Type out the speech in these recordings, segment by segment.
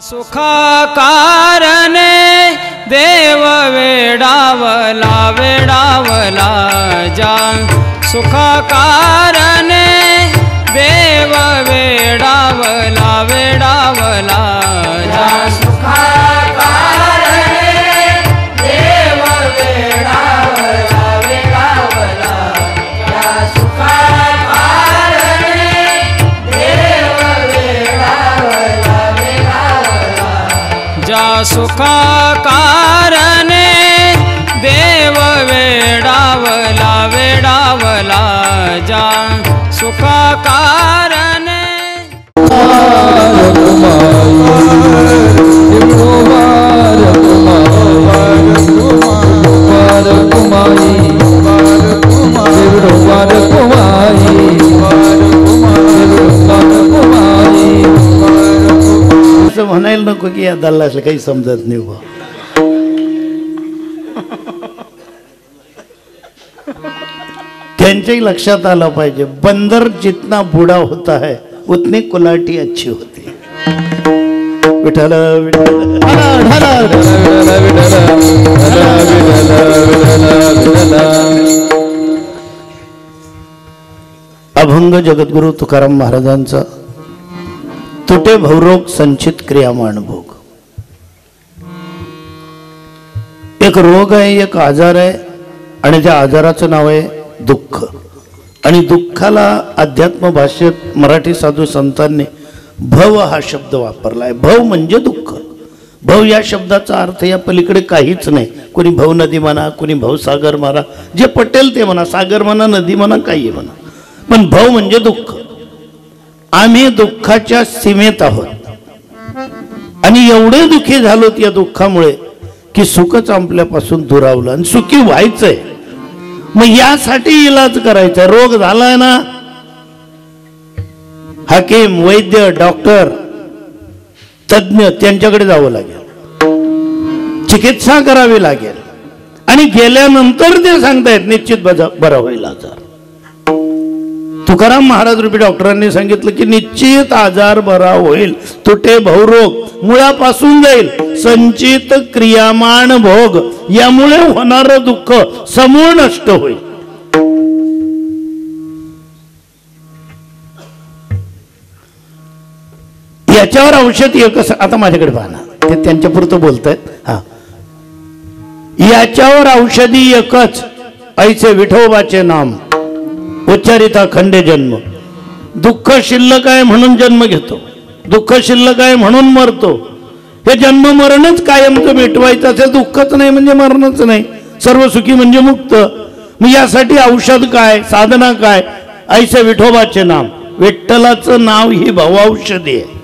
सुखा कारणे देव वेडावला वेडावला जा सुखा कारणे देव वेडावला वेडावला जा सुखा कारणे देव वेडावला वेडावला जा सुखा कारणे देव वेडावला जा सुखा कारणे देव वेडावला वेडावला जा सुखा कारणे असं म्हणायला नको की या दल्लासला काही समजत नाही बा. त्यांच्याही लक्षात आलं पाहिजे बंदर जितना बूढ़ा होता है उतनी कुलाटी अच्छी होती है. विठ्ठल अभंग जगद्गुरु तुकाराम महाराजांचा तुटे भवरोग संचित क्रियामाण भोग. एक रोग आहे, एक आजार आहे आणि त्या आजाराचं नाव आहे दुःख. आणि दुःखाला अध्यात्म भाषेत मराठी साधू संतांनी भव हा शब्द वापरलाय. भव म्हणजे दुःख. भव या शब्दाचा अर्थ या पलीकडे काहीच नाही. कोणी भव नदी म्हणा, कोणी भवसागर म्हणा, जे पटेल ते म्हणा, सागर म्हणा, नदी म्हणा, काही म्हणा, पण भव म्हणजे दुःख. आम्ही दुःखाच्या सीमेत आहोत आणि एवढे दुःखी झालोत या दुःखामुळे की सुखच आपल्यापासून दुरावलं आणि सुखी व्हायचंय. मग यासाठी इलाज करायचा. रोग झालाय ना, हाकीम, वैद्य, डॉक्टर, तज्ञ त्यांच्याकडे जावं लागेल, चिकित्सा करावी लागेल आणि गेल्यानंतर ते सांगतायत निश्चित बरा होईल आजार. तुकाराम महाराज रूपी डॉक्टरांनी सांगितलं की निश्चित आजार बरा होईल. तुटे भवरोग मुळापासून जाईल. संचित क्रियामाण भोग यामुळे होणारं दुःख समूळ नष्ट होईल. याच्यावर औषध एकच. आता माझ्याकडे पाहा ना, ते त्यांच्या पुरतं बोलतायत. हा, याच्यावर औषधी एकच. ऐसे विठोबाचे नाम उच्चारिता खंडे जन्म. दुःख शिल्लक आहे म्हणून जन्म घेतो, दुःख शिल्लक आहे म्हणून मरतो. हे जन्म मरणच कायमचं मिटवायचं असेल, दुःखच नाही म्हणजे मरणच नाही, सर्व सुखी म्हणजे मुक्त. मग यासाठी औषध काय, साधना काय? ऐसे विठोबाचे नाम. विठ्ठलाचं नाव ही भवऔषधी आहे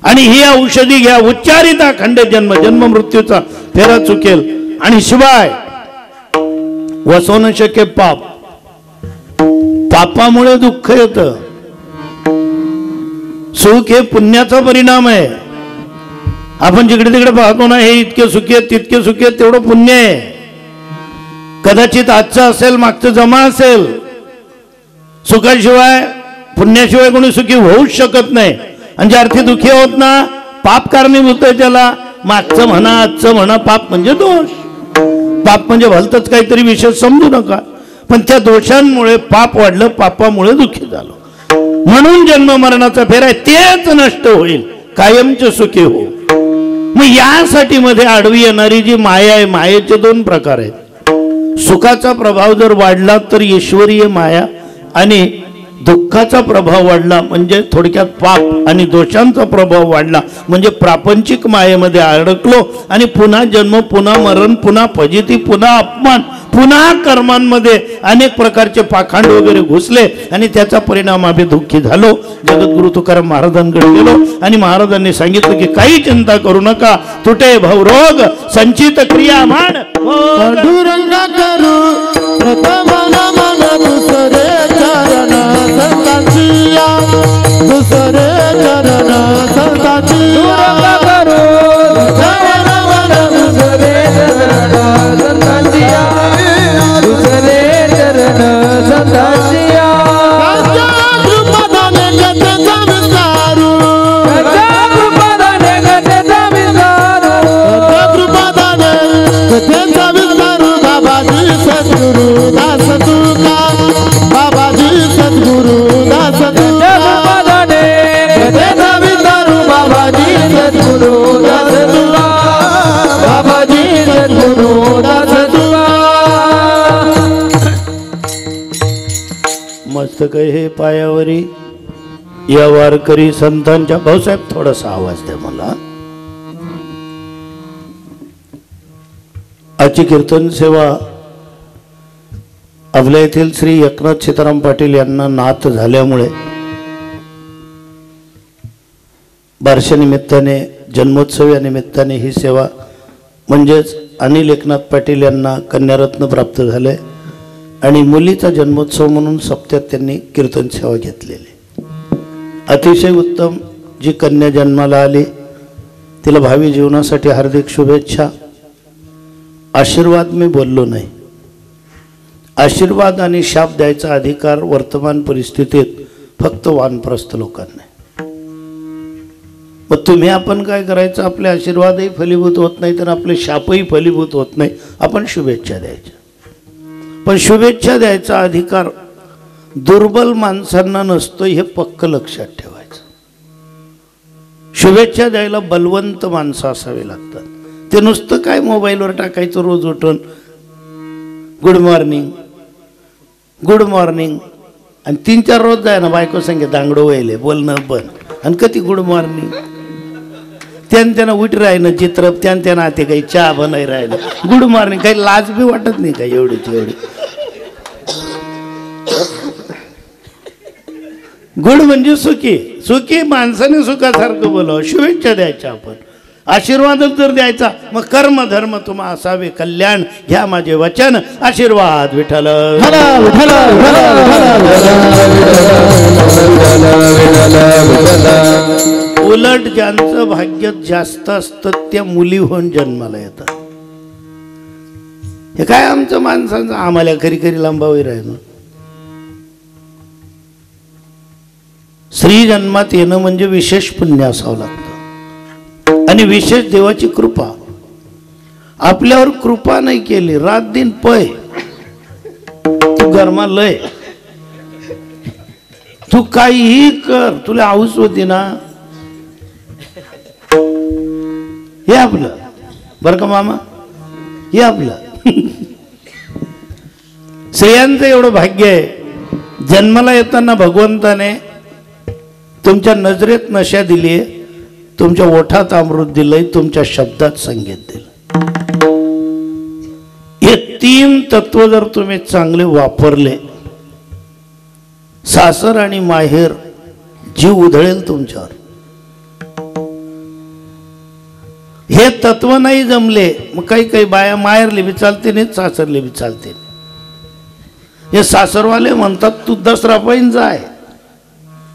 आणि ही औषधी घ्या. उच्चारिता खंडे जन्म. जन्म मृत्यूचा फेरा चुकेल. आणि शिवाय वसो न शके पाप. पापामुळे दुःख येतं. सुख हे पुण्याचा परिणाम आहे. आपण जिकडे तिकडे पाहतो ना, हे इतके सुखी आहेत, तितके सुखी आहेत, तेवढं पुण्य आहे. कदाचित आजचं असेल, मागचं जमा असेल. सुखाशिवाय, पुण्याशिवाय कोणी सुखी होऊच शकत नाही. आणि ज्या अर्थी दुःखी होत ना, पाप कारणीभूत आहे त्याला. मागचं म्हणा, आजचं म्हणा, पाप म्हणजे दोष. पाप म्हणजे भलतच काहीतरी विशेष समजू नका, पण त्या दोषांमुळे पाप वाढलं, पापामुळे दुःखी झालो. म्हणून जन्म मरणाचा फेरा तेच नष्ट होईल, कायमचे सुखी हो. मग यासाठी मध्ये आडवी येणारी जी माया आहे, मायेचे दोन प्रकार आहेत. सुखाचा प्रभाव जर वाढला तर ईश्वरीय माया, आणि दुःखाचा प्रभाव वाढला म्हणजे थोडक्यात पाप, आणि दोषांचा प्रभाव वाढला म्हणजे प्रापंचिक मायेमध्ये अडकलो आणि पुन्हा जन्म, पुन्हा मरण, पुन्हा फजिती, पुन्हा अपमान, पुन्हा कर्मांमध्ये अनेक प्रकारचे पाखंड वगैरे घुसले आणि त्याचा परिणाम आम्ही दुःखी झालो. जगद्गुरु तुकाराम महाराजांकडे गेलो आणि महाराजांनी सांगितलं की काही चिंता करू नका. तुटे भवरोग संचित क्रियामाण दुसरे चरण संताची कृपदाने गते कहे पायावरी या वारकरी संतांच्या. भाऊसाहेब थोडासा आवाज द्या मला. आजची कीर्तन सेवा आपल्या येथील श्री एकनाथ सीताराम पाटील यांना नात झाल्यामुळे बारशानिमित्ताने जन्मोत्सव या निमित्ताने ही सेवा म्हणजेच अनिल एकनाथ पाटील यांना कन्यारत्न प्राप्त झाले आणि मुलीचा जन्मोत्सव म्हणून सप्त्यात त्यांनी कीर्तन सेवा घेतलेली. अतिशय उत्तम. जी कन्या जन्माला आली तिला भावी जीवनासाठी हार्दिक शुभेच्छा. आशीर्वाद मी बोललो नाही. आशीर्वाद आणि शाप द्यायचा अधिकार वर्तमान परिस्थितीत फक्त वानप्रस्थ लोकांना. मग तुम्ही आपण काय करायचं, आपले आशीर्वादही फलीभूत होत नाही तर आपले शापही फलीभूत होत नाही. आपण शुभेच्छा द्यायच्या. पण शुभेच्छा द्यायचा अधिकार दुर्बल माणसांना नसतो हे पक्क लक्षात ठेवायचं. शुभेच्छा द्यायला बलवंत माणसं असावी लागतात. ते नुसतं काय मोबाईलवर टाकायचं रोज उठून गुड मॉर्निंग गुड मॉर्निंग आणि 3-4 रोज जाय ना बायको संगे दांगडो व्हायले बोलणं बंद आणि कधी गुड मॉर्निंग. त्यांना उठ राहिलं चित्र त्यांना ते काही चहा बनाय राहिलं गुड मॉर्निंग. काही लाज बी वाटत नाही का एवढीच एवढी. गुड म्हणजे सुखी. सुखी माणसाने सुखासारखं बोलावं. शुभेच्छा द्यायच्या आपण. आशीर्वादच जर द्यायचा मग कर्म धर्म तुम्हा असावे कल्याण. घ्या माझे वचन. आशीर्वाद. विठ्ठल उलट ज्यांचं भाग्य जास्त असतं त्या मुली होऊन जन्माला येतात. हे काय आमचं माणसांचं आम्हाला खरी खरी लांबावी राहिलं. स्त्री जन्मात येणं म्हणजे विशेष पुण्य असावं लागतं आणि विशेष देवाची कृपा. आपल्यावर कृपा नाही केली रात दिन पय तू गरमा लय तू काहीही कर तुला हाऊस होती ना. हे आपलं बरं का मामा. हे आपलं स्त्रियांचं एवढं भाग्य आहे. जन्माला येताना भगवंताने तुमच्या नजरेत नशा दिली, तुमच्या ओठात अमृत दिलंय, तुमच्या शब्दात संगीत दिलं. हे 3 तत्व जर तुम्ही चांगले वापरले सासर आणि माहेर जीव उधळेल तुमच्यावर. हे तत्व नाही जमले मग काही काही बाया माहेरले बी चालते नाही सासरले बी चालते. हे सासरवाले म्हणतात तू दसरा पैन जाय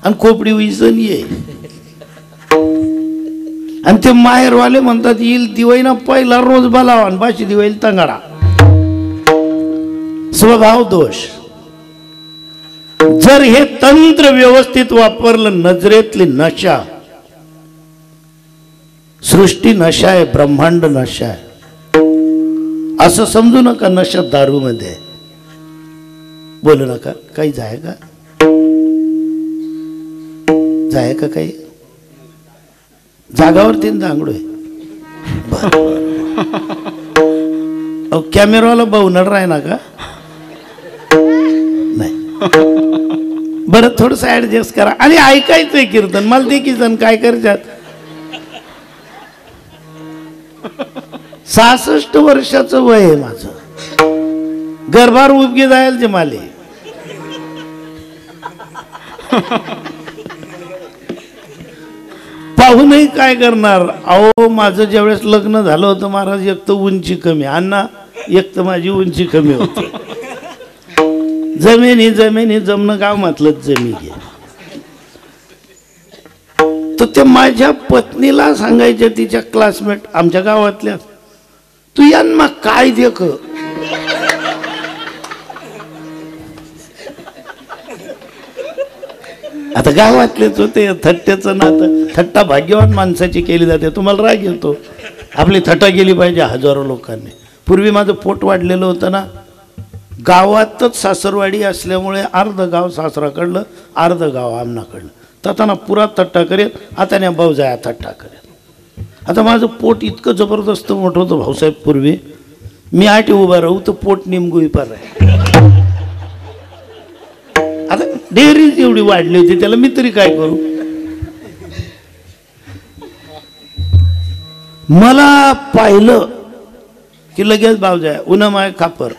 आणि खोपडी विसन ये आणि ते माहेरवाले म्हणतात येईल दिवाळीना पहिला रोज बोलावा आणि बाशी दिवाळी तंगाडा. स्वभाव दोष. जर हे तंत्र व्यवस्थित वापरलं नजरेतली नशा. सृष्टी नशा आहे, ब्रह्मांड नशा आहे असं समजू नका. नशा दारू मध्ये बोलू नका. काही जाय का जाय का काही जागावरती दांगडोय. कॅमेरावाला बहुनर राह ना का नाही. बरं थोडस ऍडजस्ट करा आणि ऐकायचंय कीर्तन. मला ते कीर्तन काय करतात. 66 वर्षाचं वय आहे माझं. गर्भार उपगी जायल ते माले. पाहूनही काय करणार. अहो माझं ज्यावेळेस लग्न झालं होतं महाराज एक तर उंची कमी अण्णा एक तर माझी उंची कमी होती. जमिनी जमिनी जमणं गाव म्हटलं जमीन घे. तर ते माझ्या पत्नीला सांगायच्या तिच्या क्लासमेट आमच्या गावातल्या तू यांना काय देख. आता गावातलेच होते. थट्ट्याचं नातं. थट्टा भाग्यवान माणसाची केली जाते. तुम्हाला राग येतो. आपली थट्टा गेली पाहिजे हजारो लोकांनी. पूर्वी माझं पोट वाढलेलं होतं ना. गावातच सासरवाडी असल्यामुळे अर्ध गाव सासराकडलं अर्ध गाव आमनाकडलं. ताताना पुरा थट्टा करेत. आता नाही भाऊ जाया थट्टा करेत. आता माझं पोट इतकं जबरदस्त मोठं होतं भाऊसाहेब पूर्वी. मी आठ उभा राहू तर पोट निमगुई पार आहे. आता डेअरीच एवढी वाढली होती, त्याला मी तरी काय करू. मला पाहिलं की लगेच बावजाय उन्हा माय खापर.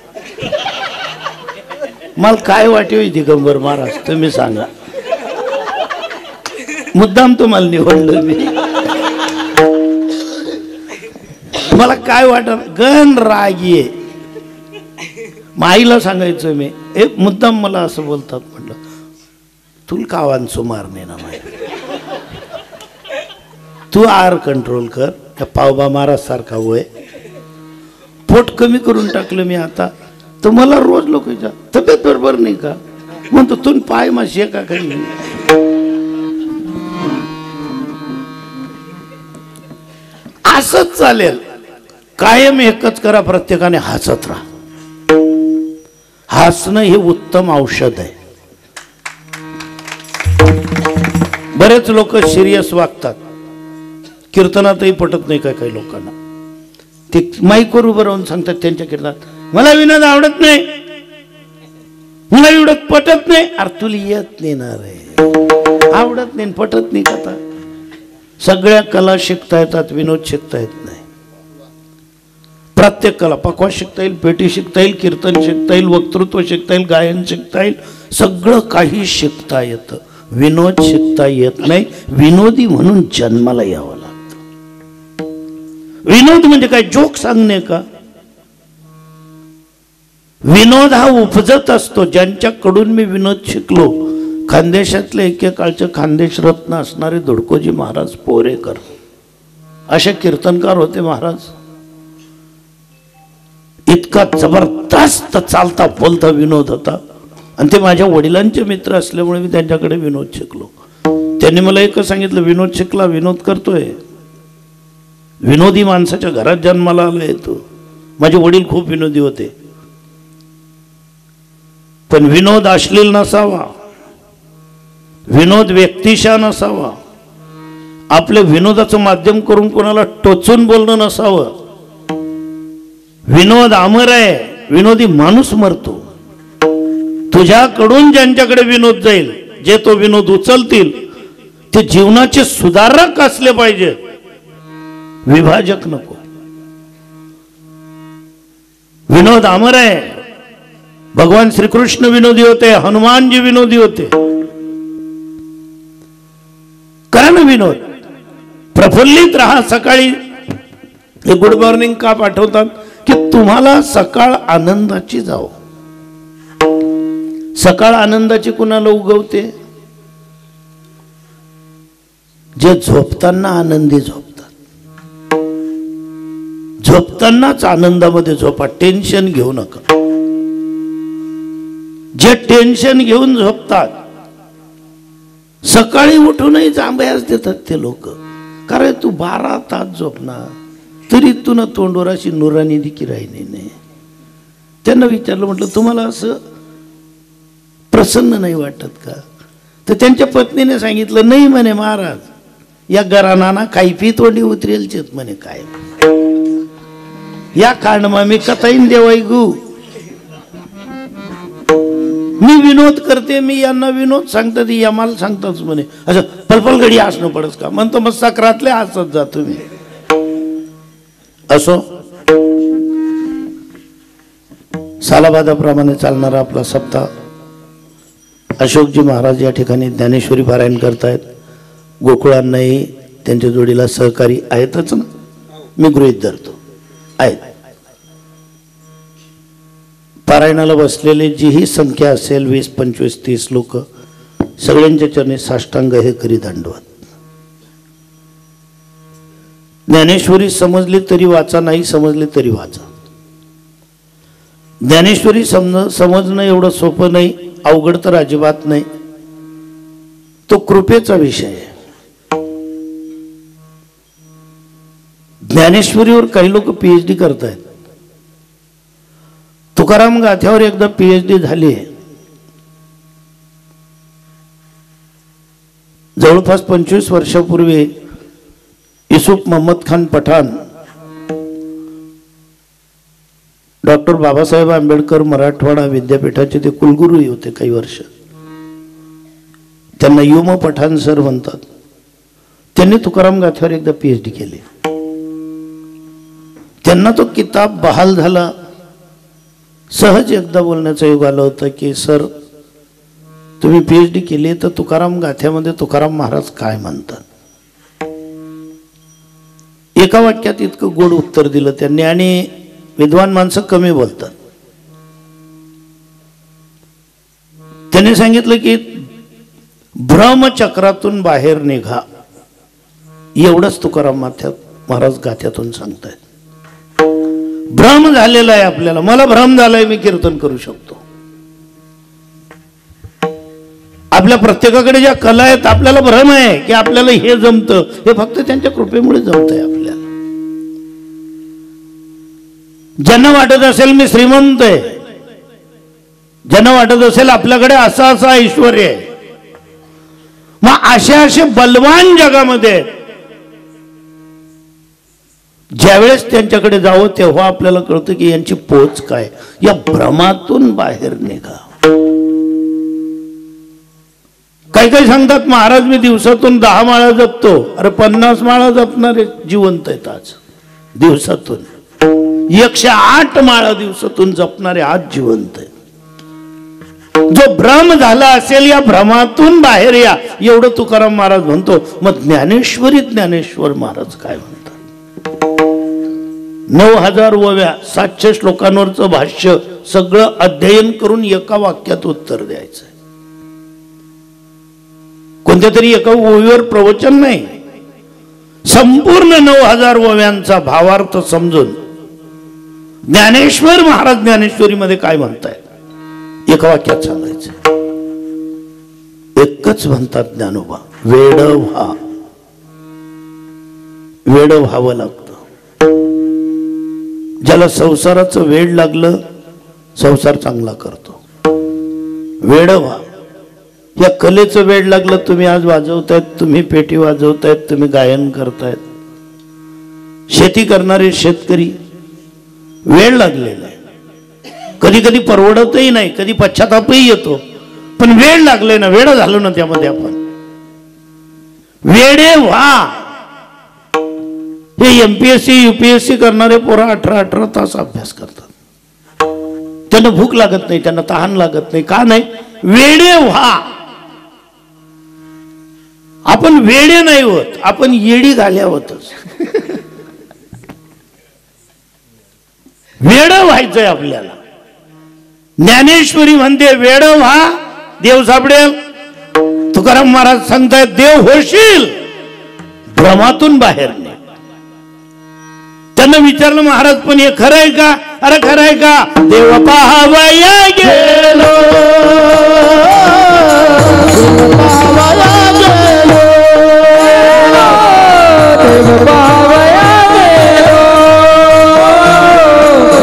मला काय वाटे दिगंबर महाराज तुम्ही सांगा. मुद्दाम तुम्हाला निवडलं मी. मला काय वाटत गण रागी आहे. माईला सांगायचं मी मुद्दाम मला असं बोलतात. म्हटलं तुला कावांचो मारणे ना माई, तू आर कंट्रोल कर. त्या पावबा महाराज सारखा होय. पोट कमी करून टाकलं मी आता. तर मला रोज लोक तब्येत बरोबर नाही का म्हणतो तू पाय माशी का काही. असंच चालेल. कायम एकच करा, प्रत्येकाने हसत राहा. हसणं हे उत्तम औषध आहे. बरेच लोक सिरियस वागतात. कीर्तनातही पटत नाही काय काही लोकांना. ते माईकवर उभं राहून सांगतात त्यांच्या कीर्तनात मला विनोद आवडत नाही, मला एवढं पटत नाही. अरे तुला येत नाही ना रे, आवडत नाही पटत नाही का. सगळ्या कला शिकता येतात, विनोद शिकता येत नाही. प्रत्येक कला, पकवास शिकता येईल, पेटी शिकता येईल, कीर्तन शिकता येईल, वक्तृत्व शिकता येईल, गायन शिकता येईल, सगळं काही शिकता येतं. विनोद शिकता येत नाही. विनोदी म्हणून जन्माला यावं लागतं. विनोद म्हणजे काय जोक सांगणे का. विनोद हा उपजत असतो. ज्यांच्याकडून मी विनोद शिकलो, खानदेशातले एकेकाळचे खानदेश रत्न असणारे धुडकोजी महाराज पोरेकर असे कीर्तनकार होते महाराज. इतका जबरदस्त चालता बोलता विनोद होता. आणि ते माझ्या वडिलांचे मित्र असल्यामुळे मी त्यांच्याकडे विनोद शिकलो. त्यांनी मला एकच सांगितलं, विनोद शिकला, विनोद करतोय. विनोदी माणसाच्या घरात जन्माला आला येतो. माझे वडील खूप विनोदी होते, पण विनोद अश्लील नसावा, विनोद व्यक्तिशा नसावा, आपल्या विनोदाचं माध्यम करून कोणाला टोचून बोलणं नसावं. विनोद अमर आहे, विनोदी माणूस मरतो. तुझ्याकडून ज्यांच्याकडे विनोद जाईल, जे तो विनोद उचलतील, ते जीवनाचे सुधारक असले पाहिजे, विभाजक नको. विनोद अमर आहे. भगवान श्रीकृष्ण विनोदी होते, हनुमानजी विनोदी होते. करा ना विनोद. प्रफुल्लित राहा. सकाळी हे गुड मॉर्निंग का पाठवतात की तुम्हाला सकाळ आनंदाची जाओ. सकाळ आनंदाची कुणाला उगवते, जे झोपताना आनंदी झोपतात. झोपतानाच आनंदामध्ये झोपा, टेन्शन घेऊ नका. जे टेन्शन घेऊन झोपतात सकाळी उठूनही जांभयास देतात ते लोक. कारण तू 12 तास झोपणार तरी तू ना तोंडवर अशी नुरानी दिकी राहिली नाही. त्यांना विचारलं, म्हटलं तुम्हाला असं प्रसन्न नाही वाटत का. तर त्यांच्या पत्नीने सांगितलं, नाही म्हणे महाराज, या घराना काही फी तोंडी उतरेलचेत म्हणे. काय या कांडमा मी कथाईन देवाई गु. मी विनोद करते, मी यांना विनोद सांगतात, या मला सांगताच म्हणे. असं पलपल घडी हसणं पडस का म्हणतो. मग सक्रातले हसत जा तुम्ही. असो, सालाबादाप्रमाणे चालणारा आपला सप्ताह. अशोकजी महाराज या ठिकाणी ज्ञानेश्वरी पारायण करतायत. गोकुळांनाही त्यांच्या जोडीला सहकारी आहेतच ना, मी गृहीत धरतो आहेत. पारायणाला बसलेले जीही संख्या असेल 20, 25, 30 लोक, सगळ्यांच्या चरणी साष्टांग हे करी दंडवत. ज्ञानेश्वरी समजली तरी वाचा, नाही समजली तरी वाचा. ज्ञानेश्वरी समजणं एवढं सोपं नाही, अवघड तर अजिबात नाही. तो कृपेचा विषय आहे. ज्ञानेश्वरीवर काही लोक PhD करतायत. तुकाराम गाथ्यावर एकदा PhD झाली. जवळपास 25 वर्षापूर्वी युसुफ मोहम्मद खान पठाण डॉक्टर बाबासाहेब आंबेडकर मराठवाडा विद्यापीठाचे ते कुलगुरू होते काही वर्ष. त्यांना युम पठाण सर म्हणतात. त्यांनी तुकाराम गाथ्यावर एकदा PhD केली. त्यांना तो किताब बहाल झाला. सहज एकदा बोलण्याचा योग आला होता की सर तुम्ही PhD केली तर तुकाराम गाथ्यामध्ये तुकाराम महाराज काय म्हणतात. एका वाक्यात इतकं गोड उत्तर दिलं त्यांनी. आणि विद्वान माणसं कमी बोलतात. त्यांनी सांगितलं की भ्रमचक्रातून बाहेर निघा, एवढंच तुकाराम महाराज गाथ्यातून सांगतायत. भ्रम झालेला आहे आपल्याला. मला भ्रम झालाय, मी कीर्तन करू शकतो. आपल्या प्रत्येकाकडे ज्या कला आहेत आपल्याला भ्रम आहे की आपल्याला हे जमतं. हे फक्त त्यांच्या कृपेमुळे जमतंय आपल्याला. ज्यांना वाटत असेल मी श्रीमंत आहे, ज्यांना वाटत असेल आपल्याकडे असं ऐश्वर्य आहे, मग असे बलवान जगामध्ये ज्यावेळेस त्यांच्याकडे जावं तेव्हा आपल्याला कळतं की यांची पोच काय. या भ्रमातून बाहेर निघा. काही सांगतात महाराज मी दिवसातून 10 माळा जपतो. अरे 50 माळा जपणारे जिवंत आहेत आज. दिवसातून 108 माळा दिवसातून जपणारे आज जिवंत आहेत. जो भ्रम झाला असेल या भ्रमातून बाहेर या, एवढं तुकाराम महाराज म्हणतो. मग ज्ञानेश्वर महाराज काय म्हणतात. 9000 ओव्या 700 श्लोकांवरचं भाष्य सगळं अध्ययन करून एका वाक्यात उत्तर द्यायचं. कोणत्या तरी एका ओवीवर प्रवचन नाही, संपूर्ण 9000 ओव्यांचा भावार्थ समजून ज्ञानेश्वर महाराज ज्ञानेश्वरीमध्ये काय म्हणतायत एका वाक्यात सांगायचं. एकच म्हणतात ज्ञानोबा, वेड व्हा. वेड व्हावं लागतं. ज्याला संसाराचं वेड लागलं संसार चांगला करतो. वेड व्हा. या कलेचं वेड लागलं. तुम्ही आज वाजवतायत, तुम्ही पेटी वाजवतायत, तुम्ही गायन करतायत. शेती करणारे शेतकरी वेड लागलेला आहे. कधी कधी परवडतही नाही, कधी पश्चातापही येतो, पण वेड लागले ना, वेड झालो ना त्यामध्ये आपण. वेडे व्हा. हे MPSC UPSC करणारे पोरं 18 तास अभ्यास करतात. त्यांना भूक लागत नाही, त्यांना तहान लागत नाही. का नाही? वेडे व्हा. आपण वेडे नाही होत, आपण येडी झाल्या होतच. वेड व्हायचंय आपल्याला. ज्ञानेश्वरी म्हणते वेड व्हा, देव सापडेल. तुकाराम महाराज सांगतायत देव होशील, भ्रमातून बाहेर नाही. त्यांना विचारलं महाराज पण हे खरंय का? अरे खरंय का? देव पाहावया गेलो, देव पाहावया गेलो, देव पाहावया गेलो,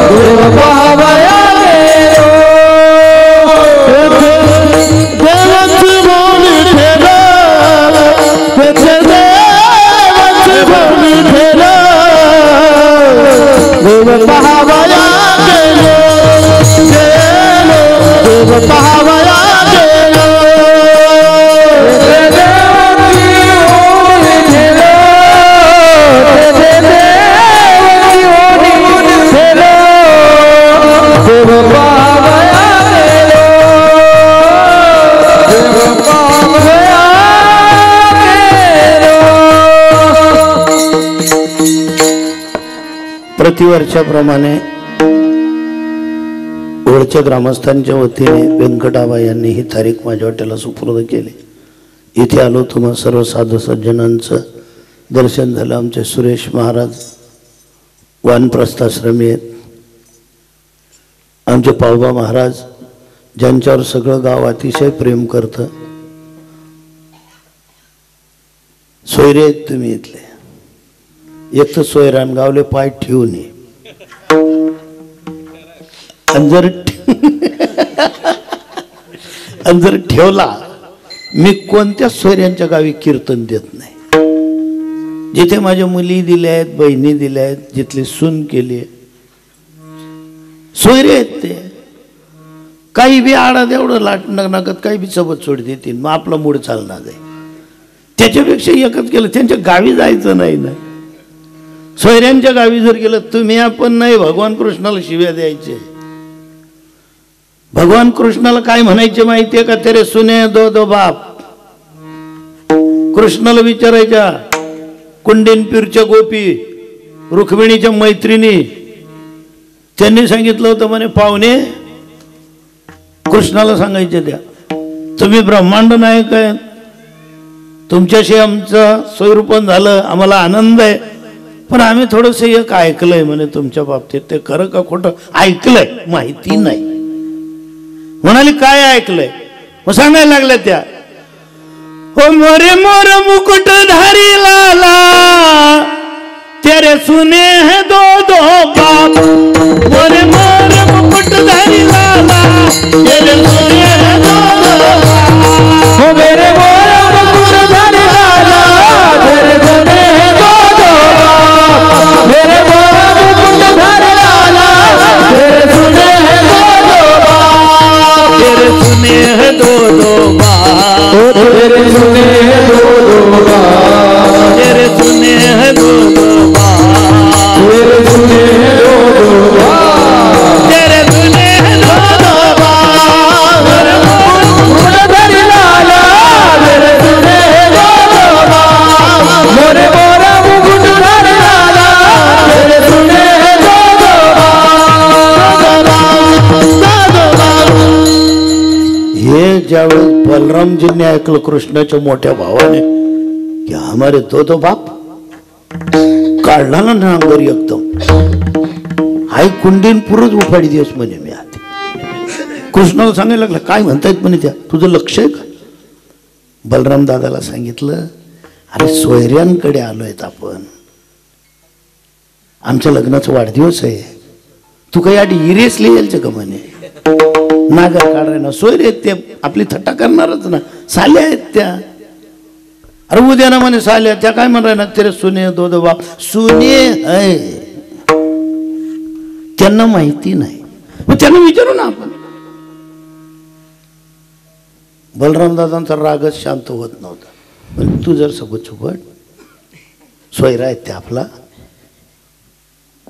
देव पाहावया गेलो. देवाची बोली ठेला, देवाची बोली ठेला, देव पाहावया गेलो, गेलो, देव पाहावया गेलो. प्रतिवर्षाप्रमाणे ओळच्या ग्रामस्थांच्या वतीने व्यंकटाबा यांनी ही तारीख माझ्या वाट्याला सुपूर्द केली. इथे आलो, तुम्हा सर्व साधू सज्जनांचं दर्शन झालं. आमचे सुरेश महाराज वानप्रस्थाश्रमी आहेत. आमचे पावबा महाराज ज्यांच्यावर सगळं गाव अतिशय प्रेम करतं. सोयरे आहेत तुम्ही इथले. एक तर सोयरान गावले पाय ठेवून ये. जर ठेवला, मी कोणत्या सोयऱ्यांच्या गावी कीर्तन देत नाही. जिथे माझ्या मुली दिल्या आहेत, बहिणी दिल्या आहेत, जिथली सून केली आहे, सोयरे आहेत ते. काही बी आडा एवढं लाट नकत काही बी सोबत सोड देतील मग आपला मूड चालणार आहे. त्याच्यापेक्षा एकच केलं त्यांच्या गावी जायचं नाही ना. सोयऱ्यांच्या गावी जर गेलं तुम्ही आपण नाही भगवान कृष्णाला शिव्या द्यायचे. भगवान कृष्णाला काय म्हणायचे माहितीये का? तेरे सुने दो बाप. कृष्णाला विचारायच्या कुंडेनपूरच्या गोपी रुक्मिणीच्या मैत्रिणी त्यांनी सांगितलं होतं म्हणे पाहुणे कृष्णाला सांगायचे त्या तुम्ही ब्रह्मांड नायक आहे तुमच्याशी आमचं स्वरूपन झालं आम्हाला आनंद आहे पण आम्ही थोडंसं एक ऐकलंय म्हणे तुमच्या बाबतीत ते खरं का खोटं ऐकलंय माहिती नाही. म्हणाली काय ऐकलंय? मग सांगायला लागल्या त्या ओ मोरे मोर मुकुटधारी लाला तेरे सुने हैं दो बाप. मोरे मोर मुकुटधारी लाला तेरे सुने हैं दो बाप. ओ मेरे मोर मुकुटधारी लाला तेरे सुने हैं दो बाप. मेरे मोर मुकुटधारी लाला तेरे सुने हैं दो बाप. तेरे सुने हैं दो बाप. तेरे सुने हैं दो बाप. तेरे सुने हैं दो बाप. तेरे सुने हैं दो बाप. तेरे सुने हैं दो बाप. मेरे मुकुटधारी लाला तेरे सुने हैं दो बाप. मोरे मोरा मुकुटधारी लाला तेरे सुने हैं दो बाप. हे ज्यावेळेस बलरामजींनी ऐकलं कृष्णाच्या मोठ्या भावाने की हमारे दो बाप काढला ना नांगर एकदम हाय कुंडीन पुरच उफाडी दिवस म्हणे मी आधी. कृष्णाला सांगायला लागला काय म्हणतायत म्हणे त्या तुझं लक्ष आहे का? बलराम दादाला सांगितलं अरे सोयऱ्यांकडे आलोय आपण आमच्या लग्नाचा वाढदिवस आहे तू काही आधी इरेसली यायचं का म्हणे. नागर काढाय ना सोयरे ते आपली थट्टा करणारच ना साल्या आहेत त्या. अरे उद्या ना म्हणे साल्या त्या काय म्हणणार ना तेरे सुने दो बाप. सुने आहे त्यांना माहिती नाही मग त्यांना विचारू ना आपण. बलराम दादांचा रागच शांत होत नव्हता. पण तू जर सबत सोयरा आहेत ते आपला.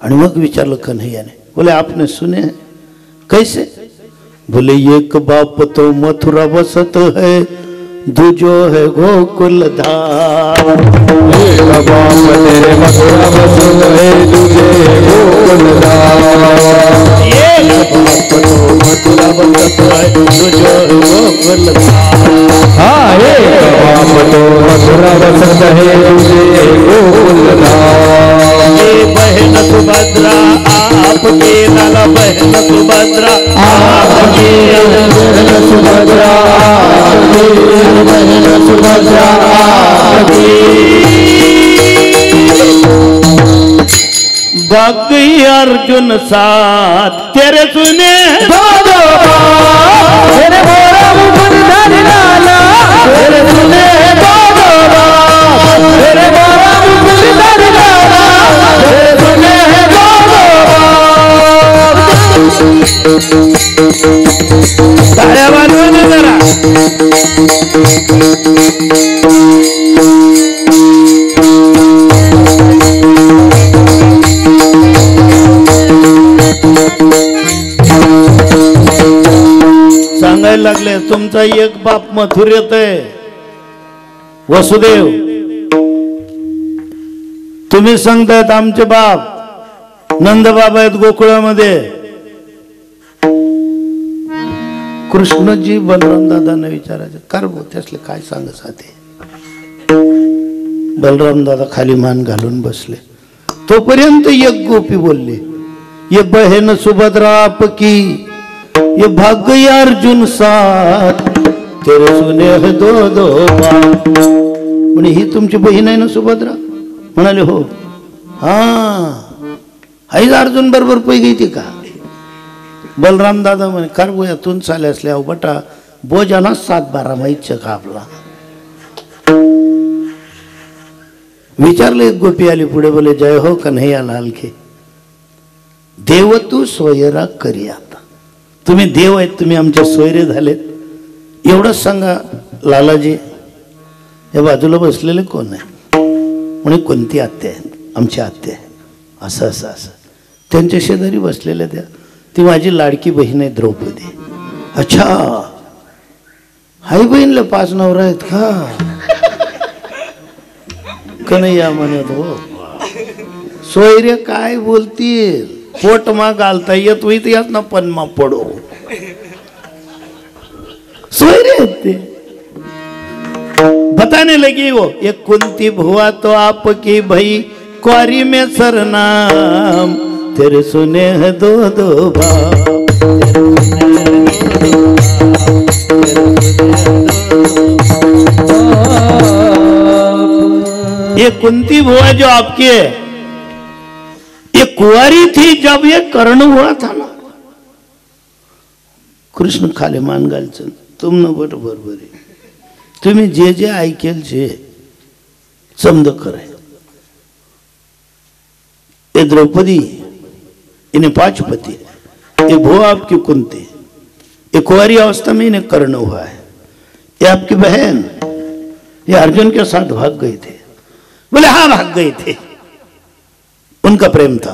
आणि मग विचारलं कन्हैयाने बोले आपने सुने कैसे? बोले एक बाप तो मथुरा बसत है दूजो है गोकुल धाम. एक बाप तेरे मथुरा बसत है दूजे गोकुल धाम. एक बाप तो मथुरा बसत है दूजो गोकुल धाम. हाँ एक बाप तो मथुरा बसत है दूजे गोकुल धाम. ये बहन सुभद्रा आपके लाला बहन सुभद्रा आपके बहन सुभद्रा बहन सुभद्रा आपकी. भाग गई अर्जुन साथ तेरे सुने दो बाप. तेरे मोरा मुकुटधारी लाला तेरे सुने दो बाप. तेरे मोरा मुकुटधारी लाला तेरे सुने दो बाप. ताळ्या वाजवा ना जरा. सांगायला लागले तुमचा एक बाप मथुरेत आहे वसुदेव. तुम्ही सांगतायत आमचे बाप नंदबाबा आहेत गोकुळामध्ये. कृष्णजी बलराम दादांना विचारायचं कार भाऊ त्यासले काय सांगत साधे. बलराम दादा खाली मान घालून बसले. तोपर्यंत एक गोपी बोलली ये बहन सुभद्रा आपकी ये भाग गई अर्जुन साथ तेरे सुने है दो बाप. म्हणे ही तुमची बहीण आहे ना सुभद्रा? म्हणाले हो. हा हाईच अर्जुन बरोबर पै गई ती का? बलराम दादा म्हणे कार बो यातून चाले असल्या बटा बोजाना 7-12 माहित का आपला. विचारले एक गोपी आली पुढे बोले जय हो कन्हैया लाल के देव तू सोयरा करी आता तुम्ही देव आहेत, तुम्ही आमचे सोयरे झालेत, एवढंच सांगा. लालाजी या बाजूला बसलेले कोण आहे? म्हणे कोणती आत्या आहे? आमची आत्या आहे. असं असं असं. त्यांच्या शेजारी बसलेल्या त्या, ती माझी लाडकी बहीण आहे द्रौपदी. अच्छा, आई बहीणला 5 नवरा आहेत का? कन्हैया म्हणत हो. सोयरे काय बोलतील? पोट मा घालता येत होई तर यात ना पण मा पडो. सोयरे आहेत ते. बताने लगी वो एक कुंती भुआ तो आपकी भई क्वारी में सरनाम तेरे सुने हैं दो दो बाप. ये कुंती भुआ जो आपकी है, ये कुंवारी थी जब ये कर्ण हुआ था ना. कृष्ण खाले मान घालचं. तुम न बट बरोबर आहे. तुम्ही जे जे ऐकेल जे समज करे. ये द्रौपदी, इन्हें 5 पति, ये भुआ आपकी कुंती, ये कुंवारी अवस्था में इन्हें कर्ण हुआ है. ये आपकी बहन, ये अर्जुन के साथ भाग गए थे. बोले हाँ भाग गए थे, उनका प्रेम था.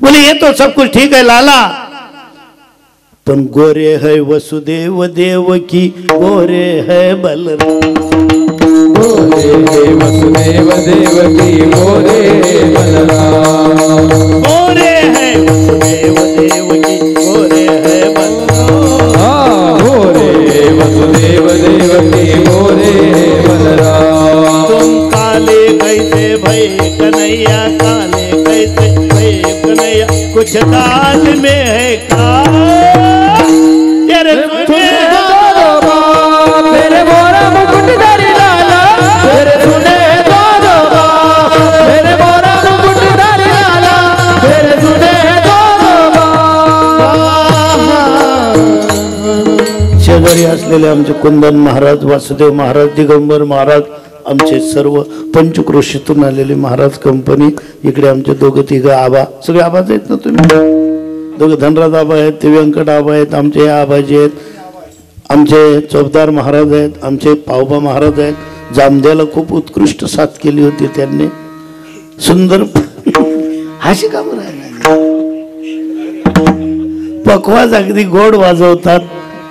बोले ये तो सब कुछ ठीक है लाला, पण गोरे है वसुदेव देवकी, गोरे है बलराम. गोरे है वसुदेव देवकी, गोरे है बलराम. गोरे है वसुदेव देवकी, गोरे है बलराम. गोरे है वसुदेव देवकी, गोरे है बलराम. तुम काले कैसे भई कन्हैया, काले कैसे भई कन्हैया, कुछ दाल में है का. तेरे मोरा मुकुटधारी लाला, तेरे सुने दो बाप. मेरे मोरा मुकुटधारी लाला, तेरे सुने दो बाप. शेजारी असलेले आमचे कुंदन महाराज, वासुदेव महाराज, दिगंबर महाराज, आमचे सर्व पंचक्रोशीतून आलेले महाराज कंपनी. इकडे आमचे 2-3 आबा, सगळे आबाज आहेत ना तुम्ही? 2 धनराज आबा आहेत, ते व्यंकट आबा आहेत, आमचे आबाजी आहेत, आमचे चौबदार महाराज आहेत, आमचे पावबा महाराज आहेत. जामद्याला खूप उत्कृष्ट साथ केली होती त्यांनी. सुंदर हाशी काम राहिला. पखवाज अगदी गोड वाजवतात.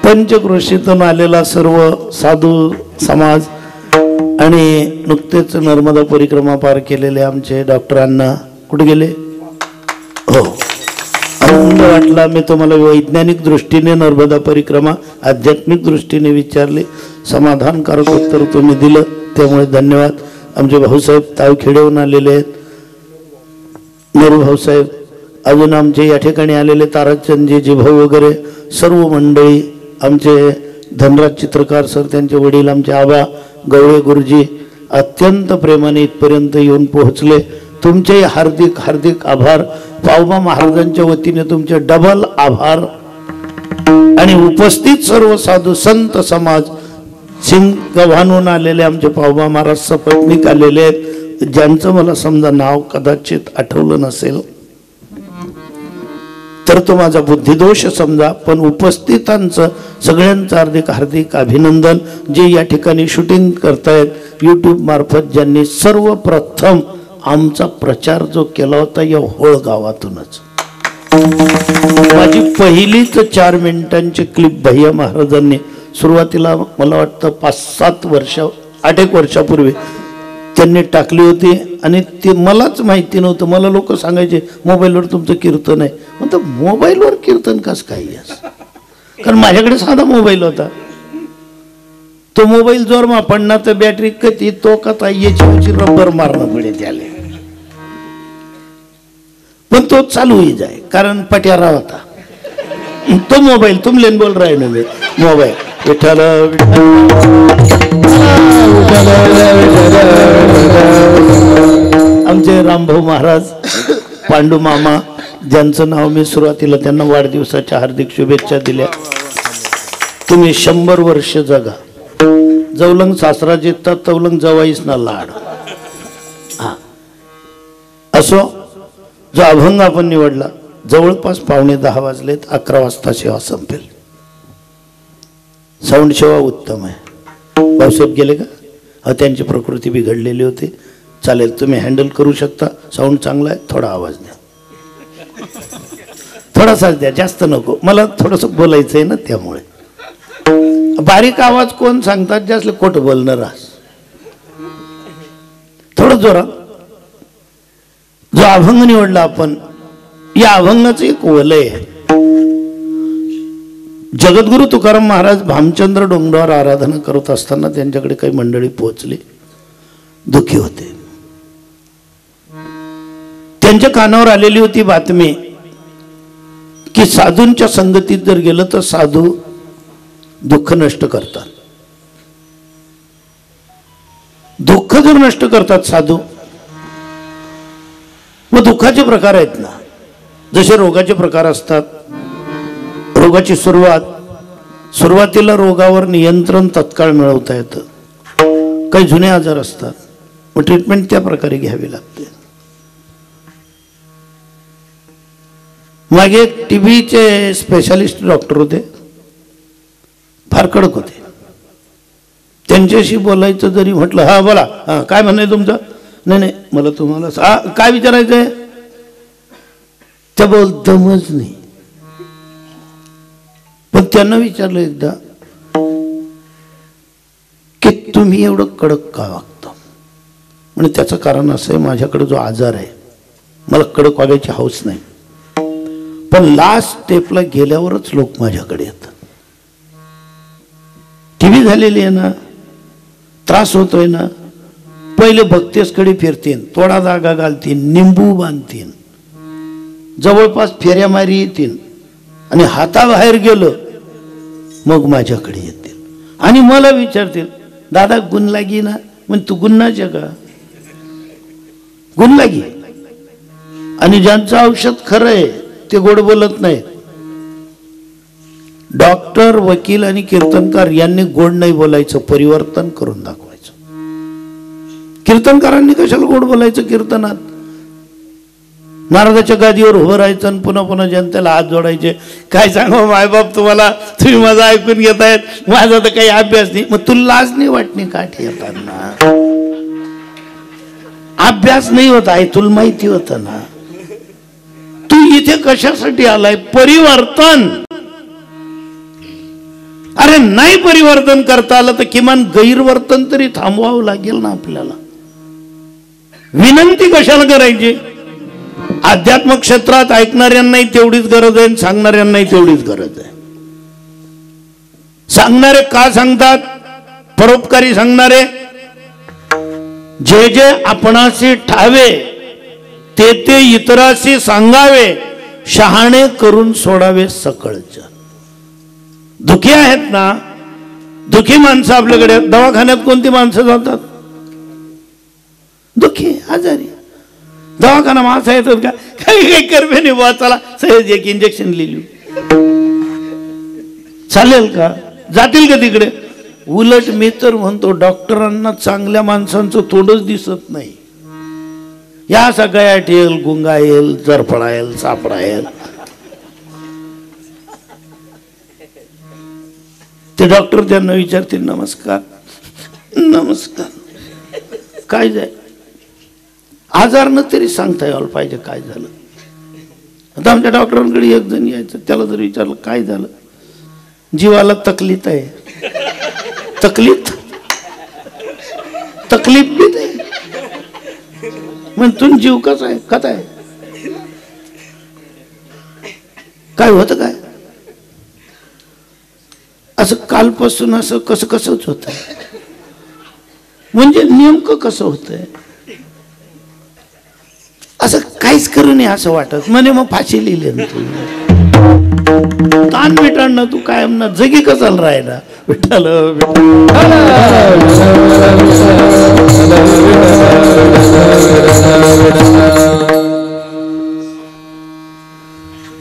पंचक्रोशीतून आलेला सर्व साधू समाज आणि नुकतेच नर्मदा परिक्रमा पार केलेले आमचे डॉक्टरांना, कुठे गेले? हो, आनंद वाटला. मी तुम्हाला वैज्ञानिक दृष्टीने नर्मदा परिक्रमा, आध्यात्मिक दृष्टीने विचारले, समाधानकारक उत्तर तुम्ही दिलं, त्यामुळे धन्यवाद. आमचे भाऊसाहेब तावखेडेहून आलेले आहेत, नेहरू भाऊसाहेब, अजून आमचे या ठिकाणी आलेले ताराचंदजी जिभाऊ वगैरे सर्व मंडळी, आमचे धनराज चित्रकार सर, त्यांचे वडील, आमचे आबा गवळे गुरुजी अत्यंत प्रेमाने इथपर्यंत येऊन पोहोचले. तुमचे हार्दिक हार्दिक आभार. पावबा महाराजांच्या वतीने तुमचे डबल आभार. आणि उपस्थित सर्व साधू संत समाज, सिंगवाहून आलेले आमचे पावबा महाराज सपत्नीक आलेले आहेत, ज्यांचं मला समजा नाव कदाचित आठवलं नसेल तर तो माझा बुद्धिदोष समजा. पण उपस्थितांचं सगळ्यांचं हार्दिक हार्दिक अभिनंदन. जे या ठिकाणी शूटिंग करतायत यूट्यूब मार्फत, ज्यांनी सर्वप्रथम आमचा प्रचार जो केला होता या होळ गावातूनच. माझी पहिलीच 4 मिनिटांची क्लिप भैया महाराजांनी सुरुवातीला मला वाटतं 5-7 वर्ष 8 वर्षापूर्वी त्यांनी टाकली होती. आणि ते मलाच माहिती नव्हतं. मला लोक सांगायचे मोबाईलवर तुमचं कीर्तन आहे. म्हणतो मोबाईलवर कीर्तन कसं काही असं, कारण माझ्याकडे साधा मोबाईल होता. तो मोबाईल जोर मा पडणार तर बॅटरी कधी तो कथा याची रबर मारणं पडे त्याले. पण तो चालू ही जाय, कारण पट्यारा होता तो मोबाईल. तुम लेन बोल रहे ना मोबाईल. विठ्ठल आमचे रामभाऊ महाराज, पांडू मामा, ज्यांचं नाव मी सुरुवातीला त्यांना वाढदिवसाच्या हार्दिक शुभेच्छा दिल्या. तुम्ही 100 वर्ष जगा. जवलंग सासरा जितता तवलंग जवाईस ना लाड. हा असो, जो अभंग आपण निवडला जवळपास 9:45 वाजलेत, 11 वाजता सेवा संपेल. साऊंड सेवा उत्तम आहे. भाऊसाहेब गेले का? त्यांची प्रकृती बिघडलेली होती. चालेल, तुम्ही हँडल करू शकता. साऊंड चांगला आहे, थोडा आवाज द्या, थोडासाच द्या, जास्त नको. मला थोडंसं बोलायचं आहे ना, त्यामुळे बारीक आवाज कोण सांगतात, जास्त खोट बोलणार. थोडं जोरात. जो अभंग निवडला आपण, या अभंगाचं एक वलय आहे. जगद्गुरु तुकाराम महाराज भामचंद्र डोंगरावर आराधना करत असताना त्यांच्याकडे काही मंडळी पोहोचली, दुःखी होते. त्यांच्या कानावर आलेली होती बातमी की साधूंच्या संगतीत जर गेलं तर साधू दुःख नष्ट करतात. दुःख जर नष्ट करतात साधू, मग दुःखाचे प्रकार आहेत ना, जसे रोगाचे प्रकार असतात. रोगाची सुरुवातीला रोगावर नियंत्रण तत्काळ मिळवता येतं. काही जुने आजार असतात, मग ट्रीटमेंट त्या प्रकारे घ्यावी लागते. मागे टीबीचे स्पेशालिस्ट डॉक्टर होते, फार कडक होते. त्यांच्याशी बोलायचं जरी म्हटलं, हा बोला, हा काय म्हणणं आहे तुमचं? नाही, मला तुम्हाला काय विचारायचंय? त्या बोलतमच नाही. पण त्यांना विचारलं एकदा की तुम्ही एवढं कडक का वागता? म्हणजे त्याचं कारण असं आहे, माझ्याकडे जो आजार आहे, मला कडक वागायची हौस नाही, पण लास्ट स्टेपला गेल्यावरच लोक माझ्याकडे येतात. टीबी झालेली आहे ना, त्रास होतोय ना, पहिले भक्तेसकडे फिरतील, थोडा जागा घालतील, निंबू बांधतील, जवळपास फेऱ्या मारी येतील, आणि हाताबाहेर गेलं मग माझ्याकडे येतील आणि मला विचारतील, दादा गुण लागी ना? म्हणजे तू गुन्हाच्या का? गुण लागी. आणि ज्यांचं औषध खरं आहे ते गोड बोलत नाही. डॉक्टर, वकील आणि कीर्तनकार यांनी गोड नाही बोलायचं, परिवर्तन करून दाखवायचं. कीर्तनकारांनी कशाला गोड बोलायचं कीर्तनात? महाराजाच्या गादीवर उभं राहायचं आणि पुन्हा पुन्हा जनतेला हात जोडायचे. काय सांगा मायबाप तुम्हाला, तुम्ही माझं ऐकून घेतायत, माझा तर काही अभ्यास नाही. मग तुला लाज नाही वाटणे काठी येताना? अभ्यास नाही होत आहे, तुला माहिती होतं ना. तू इथे कशासाठी आलाय? परिवर्तन. अरे नाही परिवर्तन करता आलं तर किमान गैरवर्तन तरी थांबवावं लागेल ना आपल्याला. विनंती कशाला करायची? अध्यात्म क्षेत्रात ऐकणाऱ्यांनाही तेवढीच गरज आहे, सांगणाऱ्यांनाही तेवढीच गरज आहे. सांगणारे का सांगतात? परोपकारी सांगणारे, जे जे आपणाशी ठावे ते ते इतराशी सांगावे, शहाणे करून सोडावे सकळच. दुखी आहेत ना, दुखी माणसं आपल्याकडे. दवाखान्यात कोणती माणसं जातात? दुखी, आजारी. दवाखाना माणसं येतात का? काही कर्मे नाही बा, चला सहज एक इंजेक्शन लिहिली, चालेल का? जातील का तिकडे? उलट मी तर म्हणतो, डॉक्टरांना चांगल्या माणसांचं तोंडच दिसत नाही. या सगळ्यात येईल, गुंगा येईल, जरफळा येईल, सापडा येईल. ते डॉक्टर त्यांना विचारतील, नमस्कार नमस्कार, काय जाय? आजारनं तरी सांगता यायला पाहिजे काय झालं. आता आमच्या डॉक्टरांकडे एक जण यायचं, त्याला जर विचारलं काय झालं, जीवाला तकलीफ आहे. तकलीफ बी नाही. मग तुम जीव कसा आहे? कथा आहे काय होतं काय? असं कालपासून असं कसं कसंच होत, म्हणजे नेमकं कसं होतंय असं काहीच करू नये असं वाटत. म्हणे मग फाशी लिहिली ना तू, ताण मिटाण ना, तू कायम ना जगी कसाल राहायला. विठ्ठल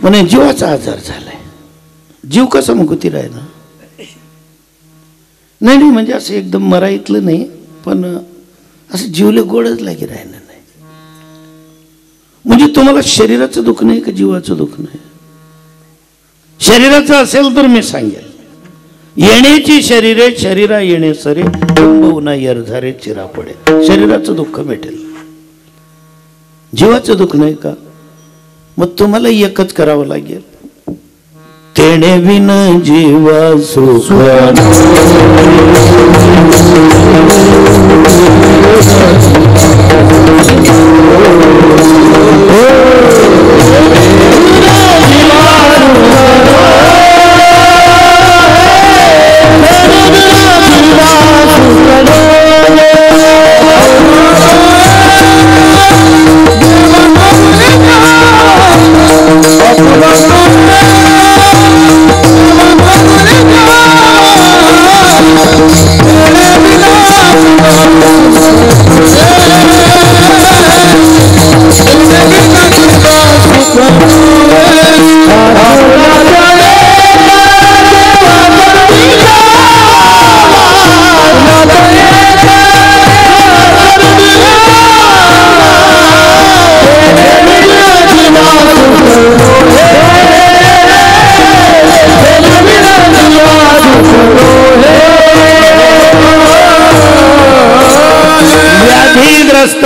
म्हणे जीवाचा आजार झालाय. जीव कसा मग होती राहिला? नाही म्हणजे असं एकदम मराईतलं नाही, पण असं जीवले गोडच लागी राहिलं नाही. म्हणजे तुम्हाला शरीराचं दुःख नाही का जीवाचं दुःख नाही? शरीराचं असेल तर मी सांगेल, येण्याची शरीरे शरीरा येणे सरे बहुना यरझारे चिरा पडे, शरीराचं दुःख मिटेल, जीवाचं दुःख नाही का? मग तुम्हाला एकच करावं लागेल, तेणे विन जीवा सुख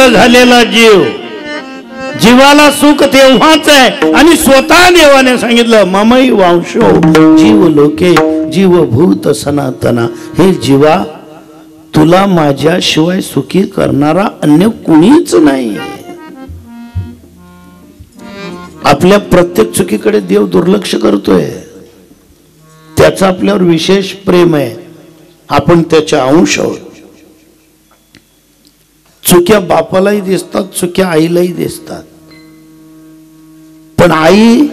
झालेला जीव, जीवाला सुख तेव्हाच आहे आणि स्वतः देवाने सांगितलं ममई वांशो जीव लोके जीवभूत सनातना, हे जीवा तुला माझ्याशिवाय सुखी करणारा अन्य कुणीच नाही. आपल्या प्रत्येक चुकीकडे देव दुर्लक्ष करतोय, त्याचं आपल्यावर विशेष प्रेम आहे, आपण त्याच्या अंश आहोत. चुक्या बापालाही दिसतात, चुक्या आईलाही दिसतात, पण आई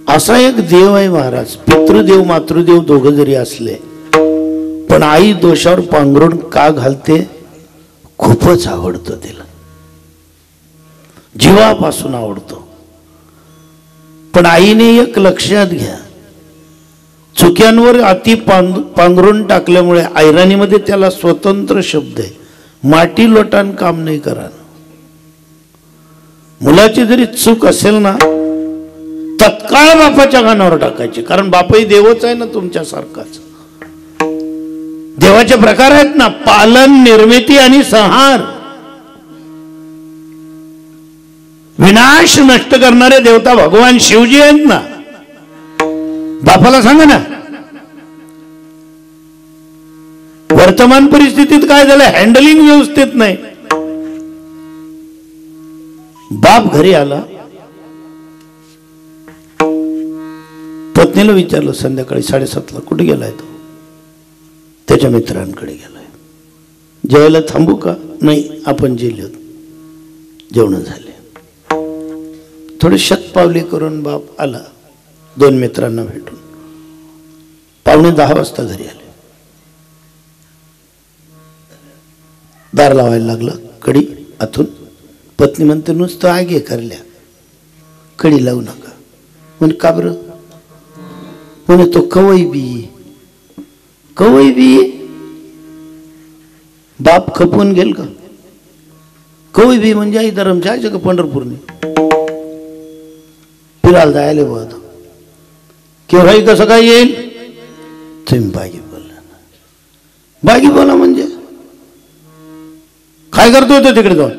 असा एक देव आहे महाराज, पितृदेव मातृदेव दोघं जरी असले पण आई दोषावर पांघरून का घालते, खूपच आवडतं तिला, जीवापासून आवडतो. पण आईने एक लक्षात घ्या, चुक्यांवर अति पांघरून टाकल्यामुळे ऐराणीमध्ये त्याला स्वतंत्र शब्द आहे, माटी लोटान काम नाही करा. मुलाची जरी चूक असेल ना तत्काळ बापाच्या कानावर टाकायची, कारण बापही देवच आहे ना तुमच्यासारखाच. देवाचे प्रकार आहेत ना, पालन, निर्मिती आणि संहार. विनाश नष्ट करणारे देवता भगवान शिवजी आहेत ना. बापाला सांगा ना, वर्तमान परिस्थितीत काय झालं, हँडलिंग व्यवस्थित नाही. बाप घरी आला, पत्नीला विचारलं संध्याकाळी 7:30ला, कुठे गेलाय तो? त्याच्या मित्रांकडे गेलाय. जेवायला थांबू का? नाही, आपण जेवलो, जेवण झाले. थोडे शतपावली करून बाप आला 2 मित्रांना भेटून. 9:45 वाजता घरी आले. दार लावायला लागला, कडी आतून. पत्नी म्हणते नुसतं आगे करल्या, कडी लावू नका. म्हणे का बरं? म्हणे तो कवई बी. कवई बी? बाप खपून गेल का? कवई बी म्हणजे आई धरम जायचं का पंढरपूरने फिरायला जायला बघ. केव्हाही कसं काय येईल? तुम्ही बागी बोलला ना. बागी बोला म्हणजे काय करतो होतो तिकडे जाऊन?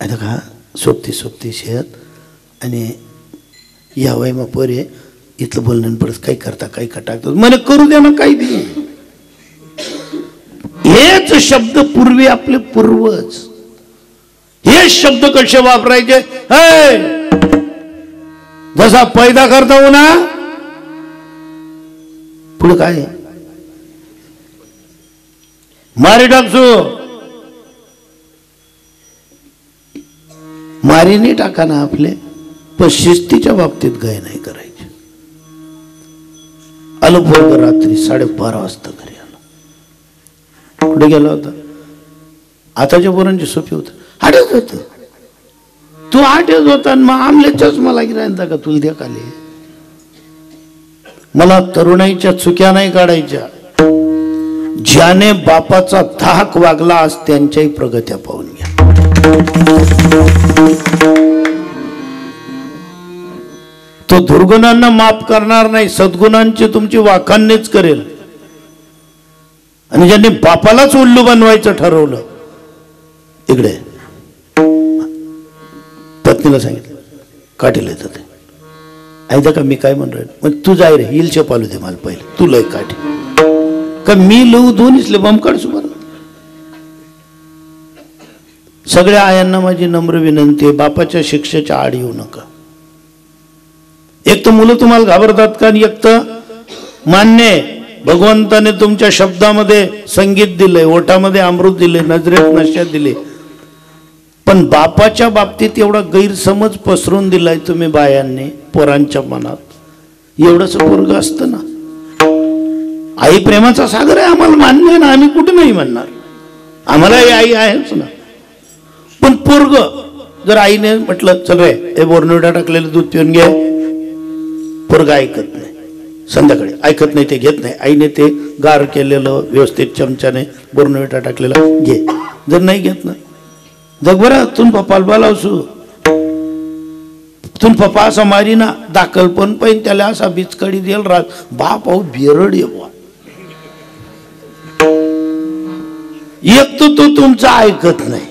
आता का सोबती शेत आणि या वय मग पोरे इथलं बोलणं परत काही करता काही का टाकतात. मला करू द्या ना काही बी. हेच शब्द पूर्वी आपले पूर्वज हे शब्द कसे वापरायचे? जसा पैदा करता हो ना, पुढे काय मारी टाकसो, मारी नाही टाका ना आपले, पण शिस्तीच्या बाबतीत गाय नाही करायची. आलो पोरग रात्री 12:30 वाजता घरी आलो. कुठे गेला होता? आताच्या पोरांची सोपी होत, आठच होत. तू आठच होता मग आमले चष्मा लागी राहिला का तुला द्या खाली? मला तरुणाईच्या चुक्या नाही काढायच्या. ज्याने बापाचा धाक वागला आज त्यांच्याही प्रगत्या पाहून घ्या. तो दुर्गुणांना माफ करणार नाही, सद्गुणांची तुमची वाखाणणीच करेल. आणि ज्यांनी बापालाच उल्लू बनवायचं ठरवलं, इकडे पत्नीला सांगितलं काठीला येतं ते. ऐका का मी काय म्हणतोय, मग तू जाय रे, हिल चपालू दे मला पहिले, तू लय काठी का मी लव दोन्हीच ले बमकाड सुमार. सगळ्या आयांना माझी नम्र विनंती आहे, बापाच्या शिक्षेच्या आड येऊ नका. एक तर मुलं तुम्हाला घाबरतात का, आणि एक तर मान्य भगवंताने तुमच्या शब्दामध्ये संगीत दिलंय, ओठामध्ये अमृत दिले, नजरेत नशा दिले, पण बापाच्या बाबतीत एवढा गैरसमज पसरून दिलाय तुम्ही बायांनी पोरांच्या मनात. एवढंच पोरग असतं ना, आई प्रेमाचा सागर आहे, आम्हाला मान्य आहे ना, आम्ही कुठे नाही म्हणणार, आम्हाला आई आहेच ना. पण पोरग जर आईने म्हटलं चल रे हे बोर्नविटा टाकलेलं दूध पिऊन घे, पोरग ऐकत नाही, संध्याकाळी ऐकत नाही, ते घेत नाही. आईने ते गार केलेलं व्यवस्थित चमच्याने बोर्नविटा टाकलेलं घे, जर नाही घेत ना जगभरा तुम पप्पाला बोलावसू, तुम पप्पा असा मारी ना दाखल पण पाहिजे त्याला असा बिचकडी देल राहत, बाप अहो बेरड ये बा. एक तर तो तुमचा ऐकत नाही,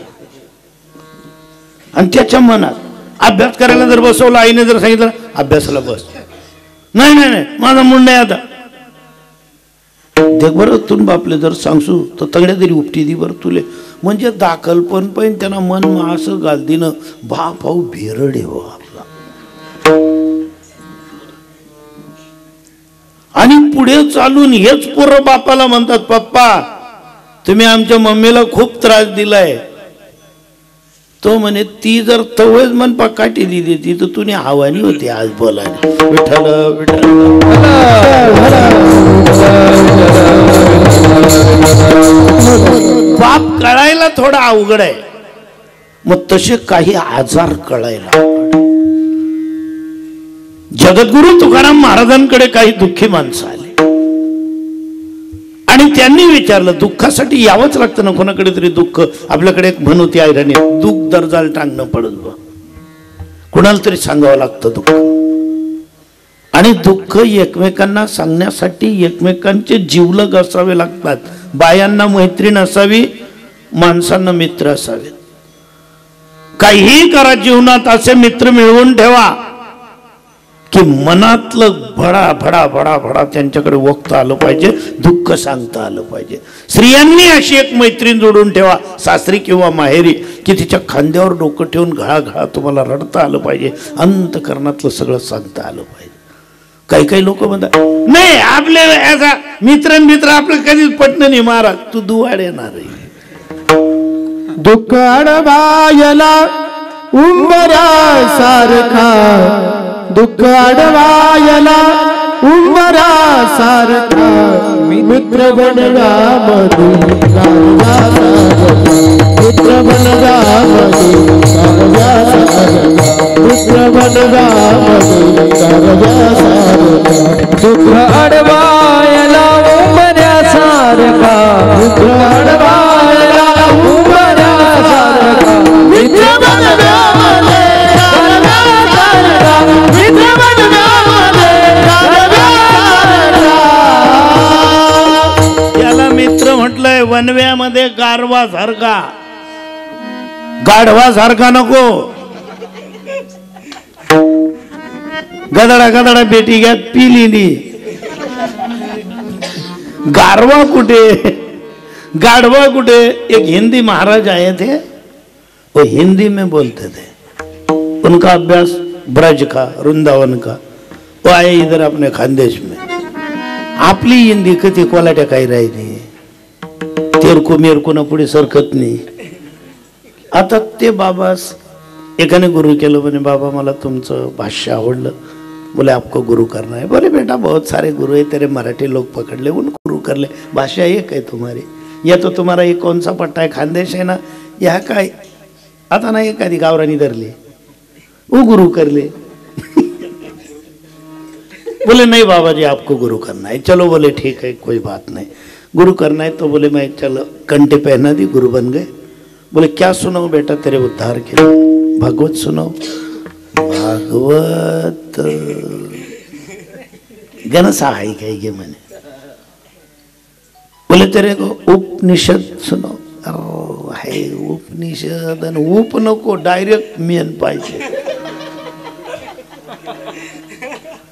आणि त्याच्या मनात अभ्यास करायला जर बसवलं, आईने जर सांगितलं अभ्यासाला बस, नाही नाही नाही माझा मूड नाही आता, देख बरं तुम बापले जर सांगसू तर तगड्या तरी उपटी दी बरं तुले, म्हणजे दाखल पण पाहिजे त्यांना मन असं घाल दिनं, बाप अहो बेरड आहे आपला. आणि पुढे चालून हेच पोरं बापाला म्हणतात, पप्पा तुम्ही आमच्या मम्मीला खूप त्रास दिलाय. तो म्हणे ती जर तवळच मन काठी दिली ती तर तुने हवानी होती आज बोलाने. विठ्ठल विठ्ठल. बाप कळायला थोडा अवघड आहे, मग तसे काही आजार कळायला. जगद्गुरु तुकाराम महाराजांकडे काही दुःखी माणसं आली आणि त्यांनी विचारलं, दुःखासाठी यावंच लागतं ना कोणाकडे तरी दुःख. आपल्याकडे एक म्हण होती आयराणी, दुःख दर्जाला टांगणं पडत बा, कुणाला तरी सांगावं लागतं दुःख. आणि दुःख एकमेकांना सांगण्यासाठी एकमेकांचे जीवलग असावे लागतात. बायांना मैत्रीण असावी, माणसांना मित्र असावे. काहीही करा जीवनात असे मित्र मिळवून ठेवा की मनातलं भडा भडा भडा भडा त्यांच्याकडे वक्ता आलं पाहिजे, दुःख सांगता आलं पाहिजे. स्त्रियांनी अशी एक मैत्रीण जोडून ठेवा, सासरी किंवा माहेरी, की तिच्या खांद्यावर डोकं ठेवून घळा तुम्हाला रडता आलं पाहिजे, अंतकरणातलं सगळं सांगता आलं पाहिजे. काही काही लोक म्हणतात नाही आपले असा मित्र आपलं कधीच पटणं नाही, महाराज तू दुवाड येणार आहे. दुःख अडवायला उंबरा सारखा, दुःख अडवायला उंबरा सारखा, मित्र बनला मधुरा, मित्र बनला मधुरा, मित्र बनला मधुरा. दुःख अडवायला उंबरा सारखा, दुःख अडवायला उंबरा सारखा, मित्र बनला म्हटलंय वनव्यामध्ये गारवा सारखा, गाढवा सारखा नको. गदडा गदडा बेटी घ्या पिली, गारवा कुठे गाढवा कुठे. एक हिंदी महाराज आए थे, वो हिंदी में बोलते थे, उनका अभ्यास ब्रज का वृंदावन का. वो आए इधर अपने खानदेश में, आपली हिंदी कधी कोलाट्या काही राहिली, तेरको मेरको ना पुढे सरकत नाही. आता ते बाबास एकाने गुरु केलं, म्हणे बाबा मला तुमचं भाष्य आवडलं, बोले आपको गुरु करना है. बोले बेटा बहुत सारे गुरु है, तेरे मराठी लोग पकड़ ले, उन गुरु कर ले, भाषा एक है तुम्हारी, या तो तुम्हारा ये कौन सा पट्टा है खानदेश है ना, यह काय आता ना एखादी गावरानी धरली वो गुरु कर ले. बोले नहीं बाबा जी आपको गुरु करना है. चलो बोले ठीक है कोई बात नहीं, गुरु करना है तो बोले मैं चलो कंटे पहना दी, गुरु बन गए. बोले क्या सुनाओ बेटा तेरे उद्धार के लिए? भागवत सुनाओ। भागवत गणसा है कहेंगे मैंने। बोले तेरे को उपनिषद सुनाओ। है उपनिषद आणि उप नको, डायरेक्ट मेन पाहिजे।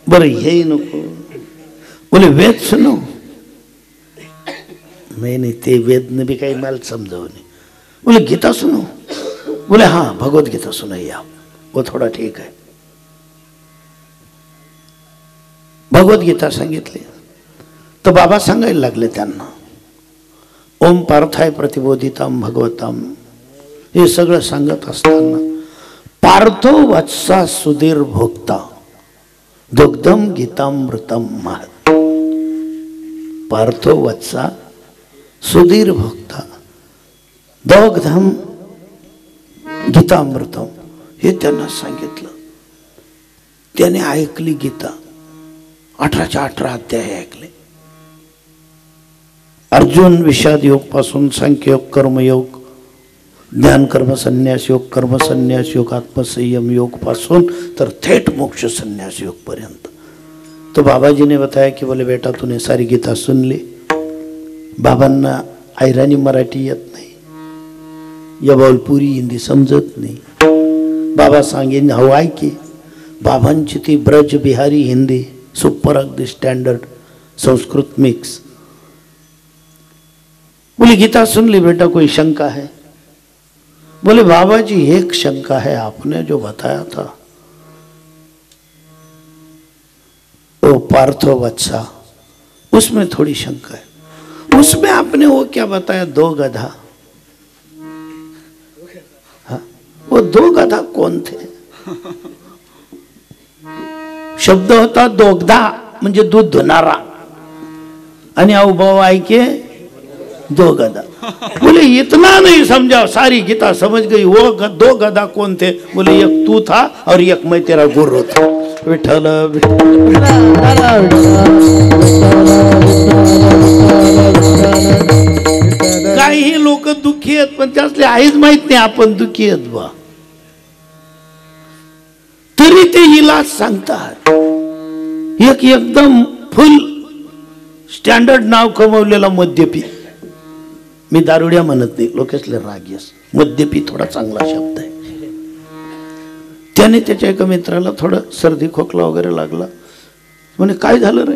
बरं हे नको। बोले वेद सुनो। नहीं ते वेद ने भी काही मला समजावं नाही। बोले गीता सुनो। बोले हाँ भगवत गीता सुनाइए आप, वो थोड़ा ठीक है। भगवत गीता सांगितली तर बाबा सांगायला लागले त्यांना, ओम पार्थाय प्रतिबोधिताम भगवताम, हे सगळं सांगत असताना पार्थो वत्सा सुधीर भोक्ता दुग्धम गीतामृतम महत्। पार्थो वत्सा सुधीर भोक्ता दुग्धम गीतामृतम, हे त्यांना सांगितलं। त्याने ऐकली गीता, 18च्या 18 अध्याय ऐकले। अर्जुन विषाद योग पासून सांख्य योग, कर्मयोग, ज्ञान कर्म संन्यास योग, कर्म संन्यास योग, आत्मसंयम योग पासून तर थेट मोक्ष संन्यास योग पर्यंत। तो बाबाजी ने बताया कि बोले बेटा तूने सारी गीता सुन ली। बाबांना ऐराणी मराठी येत नाही, या बोलपुरी हिंदी समजत नाही। बाबा सांगेन हो ऐके, बाबांची ती ब्रज बिहारी हिंदी सुपर अगदी स्टँडर्ड, संस्कृत मिक्स। बोले गीता सुन ली बेटा, कोई शंका है? बोले बाबा जी एक शंका है, आपने जो बताया था वो पार्थो वत्सा, उसमें थोड़ी शंका है। उसमें आपने वो क्या बताया, 2 गधा। हाँ, वो 2 गधा कौन थे? शब्द होता दोगधा म्हणजे दूध धुणारा, आणि अवभाव ऐके 2 गधा। बोले इतना नहीं समझा, सारी गीता समझ गई। वो 2 गधा कौन थे? बोले एक तू था और एक मैं तेरा गुरु था। विठ्ठल काही लोक दुःखी आहेत, पण त्यातले आईच माहित नाही आपण दुःखी आहेत बा, तरी ते इलाज सांगतात। एक एकदम फुल स्टँडर्ड नाव कमवलेला मद्यपी, मी दारुड्या म्हणत नाही, लोकेसले रागीस, मद्यपी थोडा चांगला शब्द आहे। त्याने त्याच्या एका मित्राला थोडं सर्दी खोकला वगैरे लागला, म्हणे काय झालं रे?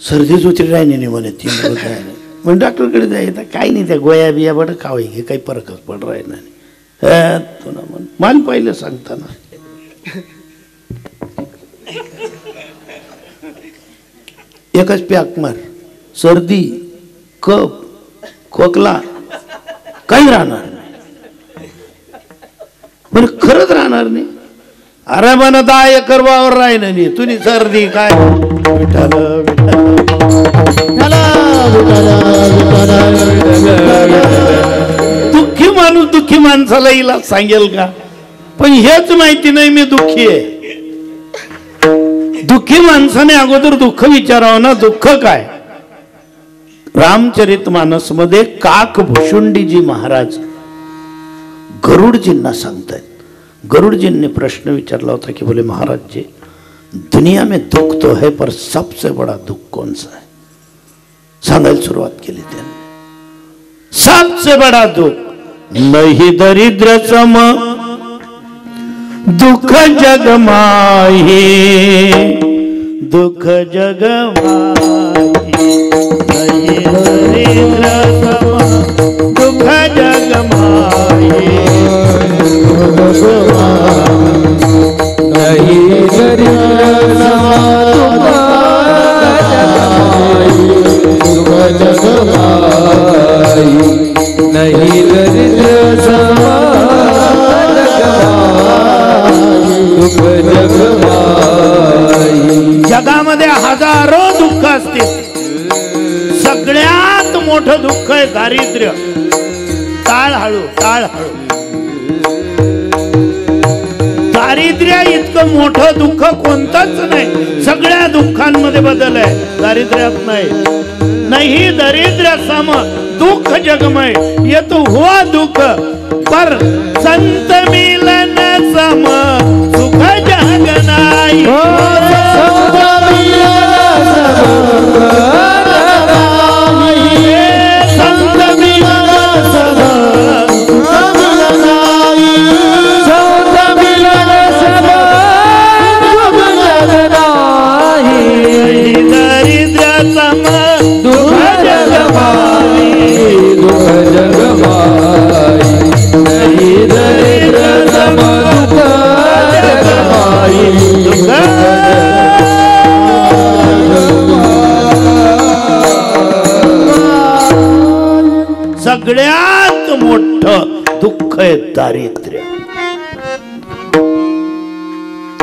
सर्दीच होती राहिनी म्हणे, ती काय नाही म्हणे, डॉक्टरकडे जायचं काही नाही, त्या गोया बिया बडं खावाय घे, काही फरकच पड राहिला नाही। तुला म्हण मान पाहिलं सांगताना, एकच पॅक मार, सर्दी कप खोकला काही राहणार नाही। पण खरंच राहणार नाही? अरे मन 10 एकर वावर राहिलं नाही, तुझी सर्दी काय? दुःखी माणूस दुःखी माणसाला इलाज सांगेल का? पण हेच माहिती नाही मी दुःखी आहे। दुःखी माणसाने अगोदर दुःख विचारावं ना, दुःख काय? रामचरितमानस मध्ये काक भुशुंडीजी महाराज गरुड़जींना सांगतायत। गरुड़जींने प्रश्न विचारला होता कि बोले महाराज जी, दुनिया में दुख तो है पर सबसे बड़ा दुख कौन सा है? सांगायला सुरुवात केली त्यांनी। सबसे बड़ा दुख नहीं दरिद्र सम दुख जग माही, दुख जग माही, नहीं दरिद्र सम दुख जग माही, नहीं दरिद्र सम दुख जग माही, नहीं दरिद्र सम दुख जग माही। जगामध्ये हजारो दुःख असतील, सगळ्यात मोठं दुःख आहे दारिद्र्य। टाळ हळू, टाळ हळू। दारिद्र्य इतकं मोठं दुःख कोणतंच नाही, सगळ्या दुःखांमध्ये बदल आहे, दारिद्र्यात नाही। नहीं दरिद्र सम दुख जगमय ये तो हुआ दुख पर संत मिलन सम सुख जग नाही सगळ्यात मोठं दुःख आहे दारिद्र्य.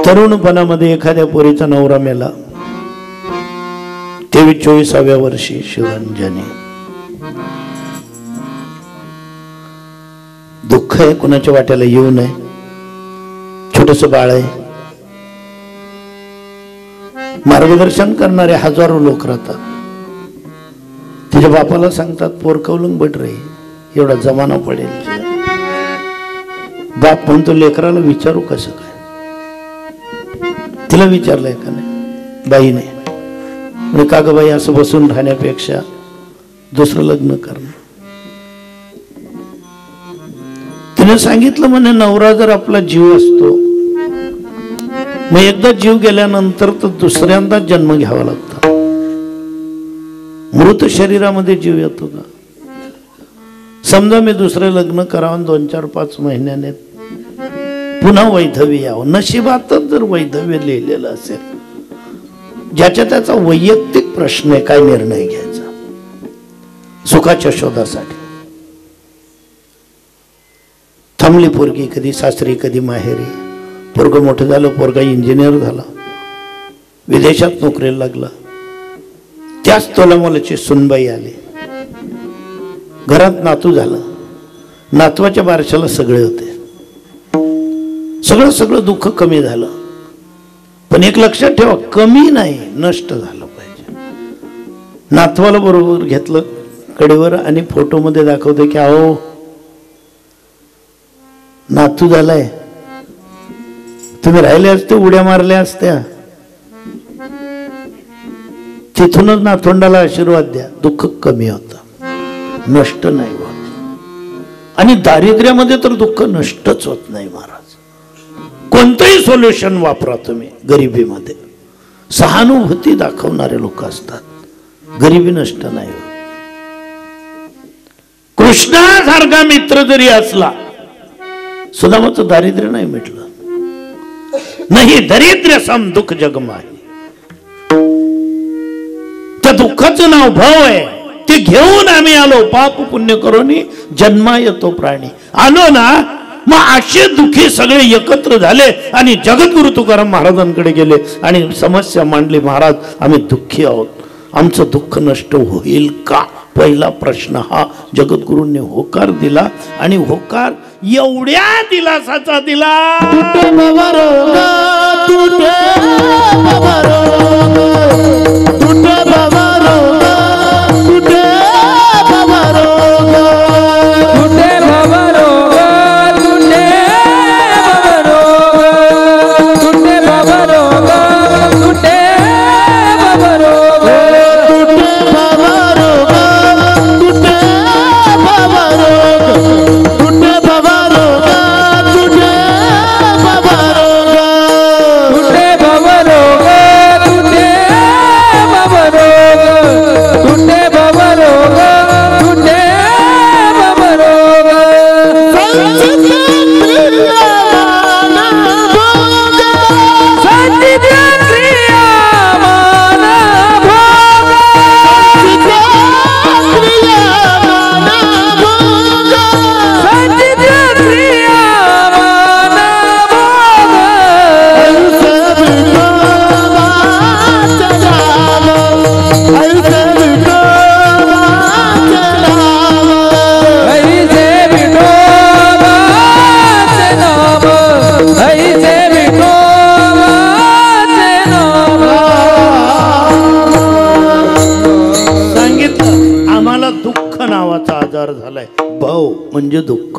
तरुणपणामध्ये एखाद्या पोरीचा नवरा मेला 23-24व्या वर्षी शिवरंजनी. दुःख आहे, कुणाच्या वाट्याला येऊ नये. छोटस बाळ आहे, मार्गदर्शन करणारे हजारो लोक राहतात. तिच्या बापाला सांगतात पोरकवलंग बट रे, एवढा जमाना पडेल. बाप म्हणतो लेकराला विचारू कसं काय. तिला विचारलंय का नाही, बाईने. म्हणजे का ग बाई, असं बसून राहण्यापेक्षा दुसरं लग्न करणं. तिने सांगितलं म्हणे नवरा जर आपला जीव असतो मग एकदा जीव गेल्यानंतर तर दुसऱ्यांदा जन्म घ्यावा लागतो. मृत शरीरामध्ये जीव येतो का. समजा मी दुसरे लग्न करावं 2-4-5 महिन्याने पुन्हा वैधव्य यावं. नशिबातच जर वैधव्य लिहिलेलं असेल, ज्याच्या त्याचा वैयक्तिक प्रश्न आहे, काय निर्णय घ्यायचा सुखाच्या शोधासाठी. थांबली पोरगी, कधी सासरी कधी माहेरी. पोरग मोठं झालं, पोरगा इंजिनियर झाला, विदेशात नोकरीला लागला. त्याच तोलामोलाची सुनबाई आली, घरात नातू झालं. नातवाच्या बारशाला सगळे होते. सगळं दुःख कमी झालं. पण एक लक्षात ठेवा, कमी नाही, नष्ट झालं पाहिजे. नातवाला बरोबर घेतलं कडेवर आणि फोटो मध्ये दाखवते की अहो नातू झालाय, तुम्ही राहिले असते उड्या मारल्या असत्या. तिथूनच नातवंडाला आशीर्वाद द्या. दुःख कमी होतं, नष्ट नाही होत. आणि दारिद्र्यामध्ये तर दुःख नष्टच होत नाही महाराज. कोणतंही सोल्युशन वापरा तुम्ही. गरिबीमध्ये सहानुभूती दाखवणारे लोक असतात, गरिबी नष्ट नाही होत. कृष्णासारखा मित्र जरी असला, सुदामाचं दारिद्र्य नाही मिटलं. नाही दरिद्र सम दुःख जगमाही. त्या दुःखाचं नाव भाव आहे. ते घेऊन आम्ही आलो, पाप पुण्य करून जन्मा येतो प्राणी. आलो ना, मग असे दुःखी सगळे एकत्र झाले आणि जगद्गुरु तुकाराम महाराजांकडे गेले आणि समस्या मांडली. महाराज आम्ही दुःखी आहोत, आमचं दुःख नष्ट होईल का. पहिला प्रश्न हा जगद्गुरूंनी होकार दिला आणि होकार एवढ्या दिलासाचा दिला. म्हणजे दुःख.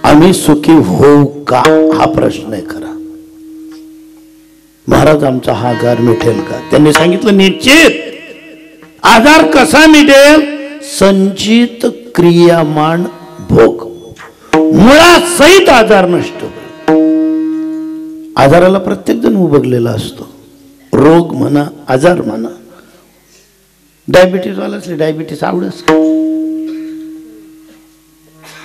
आम्ही सुखी होऊ का हा प्रश्न आहे खरा. महाराज आमचा हा आजार मिटेल का? त्यांनी सांगितलं निश्चित. आजार कसा मिटेल? संचित क्रियामान भोग. मुळासहित आजार नष्ट होईल. आजाराला प्रत्येक जण उभगलेला असतो. रोग म्हणा, आजार म्हणा. डायबिटीस वाला असले डायबिटीस आवडच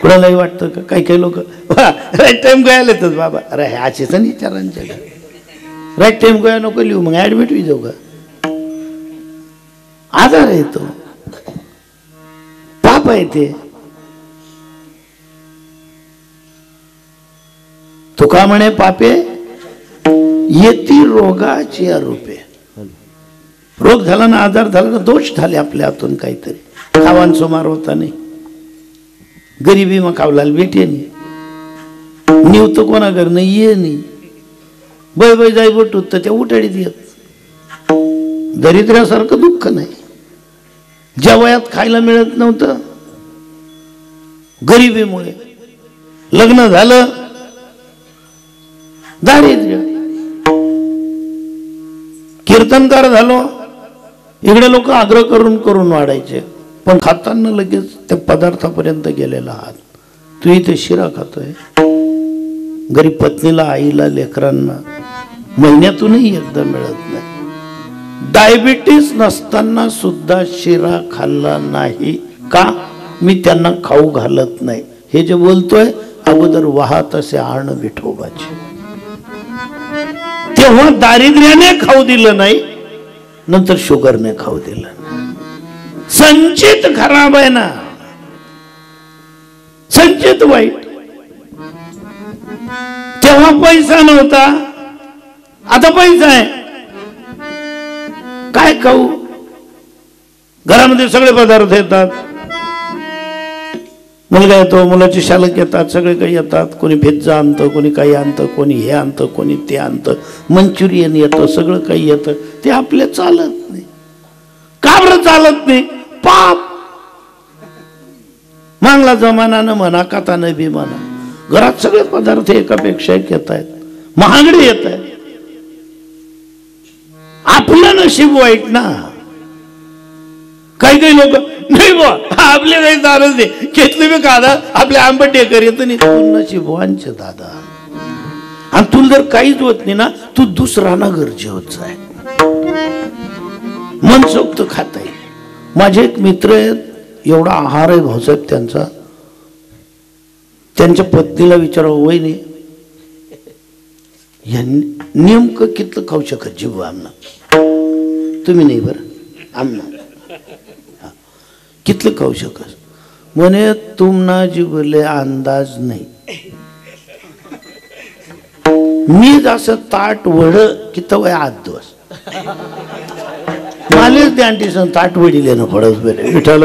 कुणालाही वाटतं का? काही काही लोक राईट टाइम गोळ्या येतात बाबा. अरे ह्याचेच विचारांच्या राईट टाइम गोळ्या नको लिहू, मग ऍडमिट होई जाऊ का? आजार आहे तो, पाप आहे ते. तुका म्हणे पापे येती रोगाची रूपे. रोग झाला ना, आजार झाला ना, दोष झाले आपल्या हातून काहीतरी. खावान सोमार होता नाही, गरीबी मग खावलाल भेटे नाही, निवत कोणा घर नाही ये नाही, बै बै जाई बोटूत तर त्या उठाडीत येत. दरिद्र्यासारखं दुःख नाही. ज्या वयात खायला मिळत नव्हतं गरिबीमुळे, लग्न झालं दारिद्र्य. कीर्तनकार झालो, इकडे लोक आग्रह करून करून वाढायचे, पण खाताना लगेच त्या पदार्थापर्यंत गेलेला हात. तू इथे शिरा खातोय, गरीब पत्नीला, आईला, लेकरांना महिन्यातूनही एकदा मिळत नाही. डायबिटीस नसताना सुद्धा शिरा खाल्ला नाही का? मी त्यांना खाऊ घालत नाही. हे जे बोलतोय अगोदर वाहत असे आण विठोबाचे. तेव्हा दारिद्र्याने खाऊ दिलं नाही, नंतर शुगरने खाऊ दिलं नाही. संचित खराब आहे ना, संचित वाईट. तेव्हा पैसा नव्हता, आता पैसा आहे, काय खाऊ? घरामध्ये सगळे पदार्थ येतात. मुलगा येतो, मुलाचे शालक येतात, सगळे काही येतात. कोणी पिझ्झा आणतं, कोणी काही आणतं, कोणी हे आणतं, कोणी ते आणतं, मंचुरियन येतं, सगळं काही येतं. ते आपल्या चालत नाही. का बरं चालत नाही? पाप. मागला जमानानं म्हणा, कथानं बी म्हणा, घरात सगळे पदार्थ एकापेक्षा एक येत आहेत, महागडे येत आहेत. आपलं नशीब वाईट ना. काही काही लोक नाही बा आपले काही दारच दे घेतले मी कादा आपले आंबट टेकर येत नाही. तू नशीबवांचे दादा. आणि तुला जर काहीच होत नाही ना, तू दुसऱ्यांना गरजेचं आहे. मनसोक्त खाता येईल. माझे एक मित्र आहेत, एवढा आहार आहे भाऊसाहेब त्यांचा. त्यांच्या पत्नीला विचारावं, वहिनी नेमकं कितलं खाऊ शकत जीव आमना? तुम्ही नाही बरं, आमना कितलं खाऊ शकत? म्हणे तुमना जीवले अंदाज नाही. मी जसं ताट वड की तवय 8 दिवस मालेच ते आंटी सण ताट वडीले ना पडत. विठ्ठल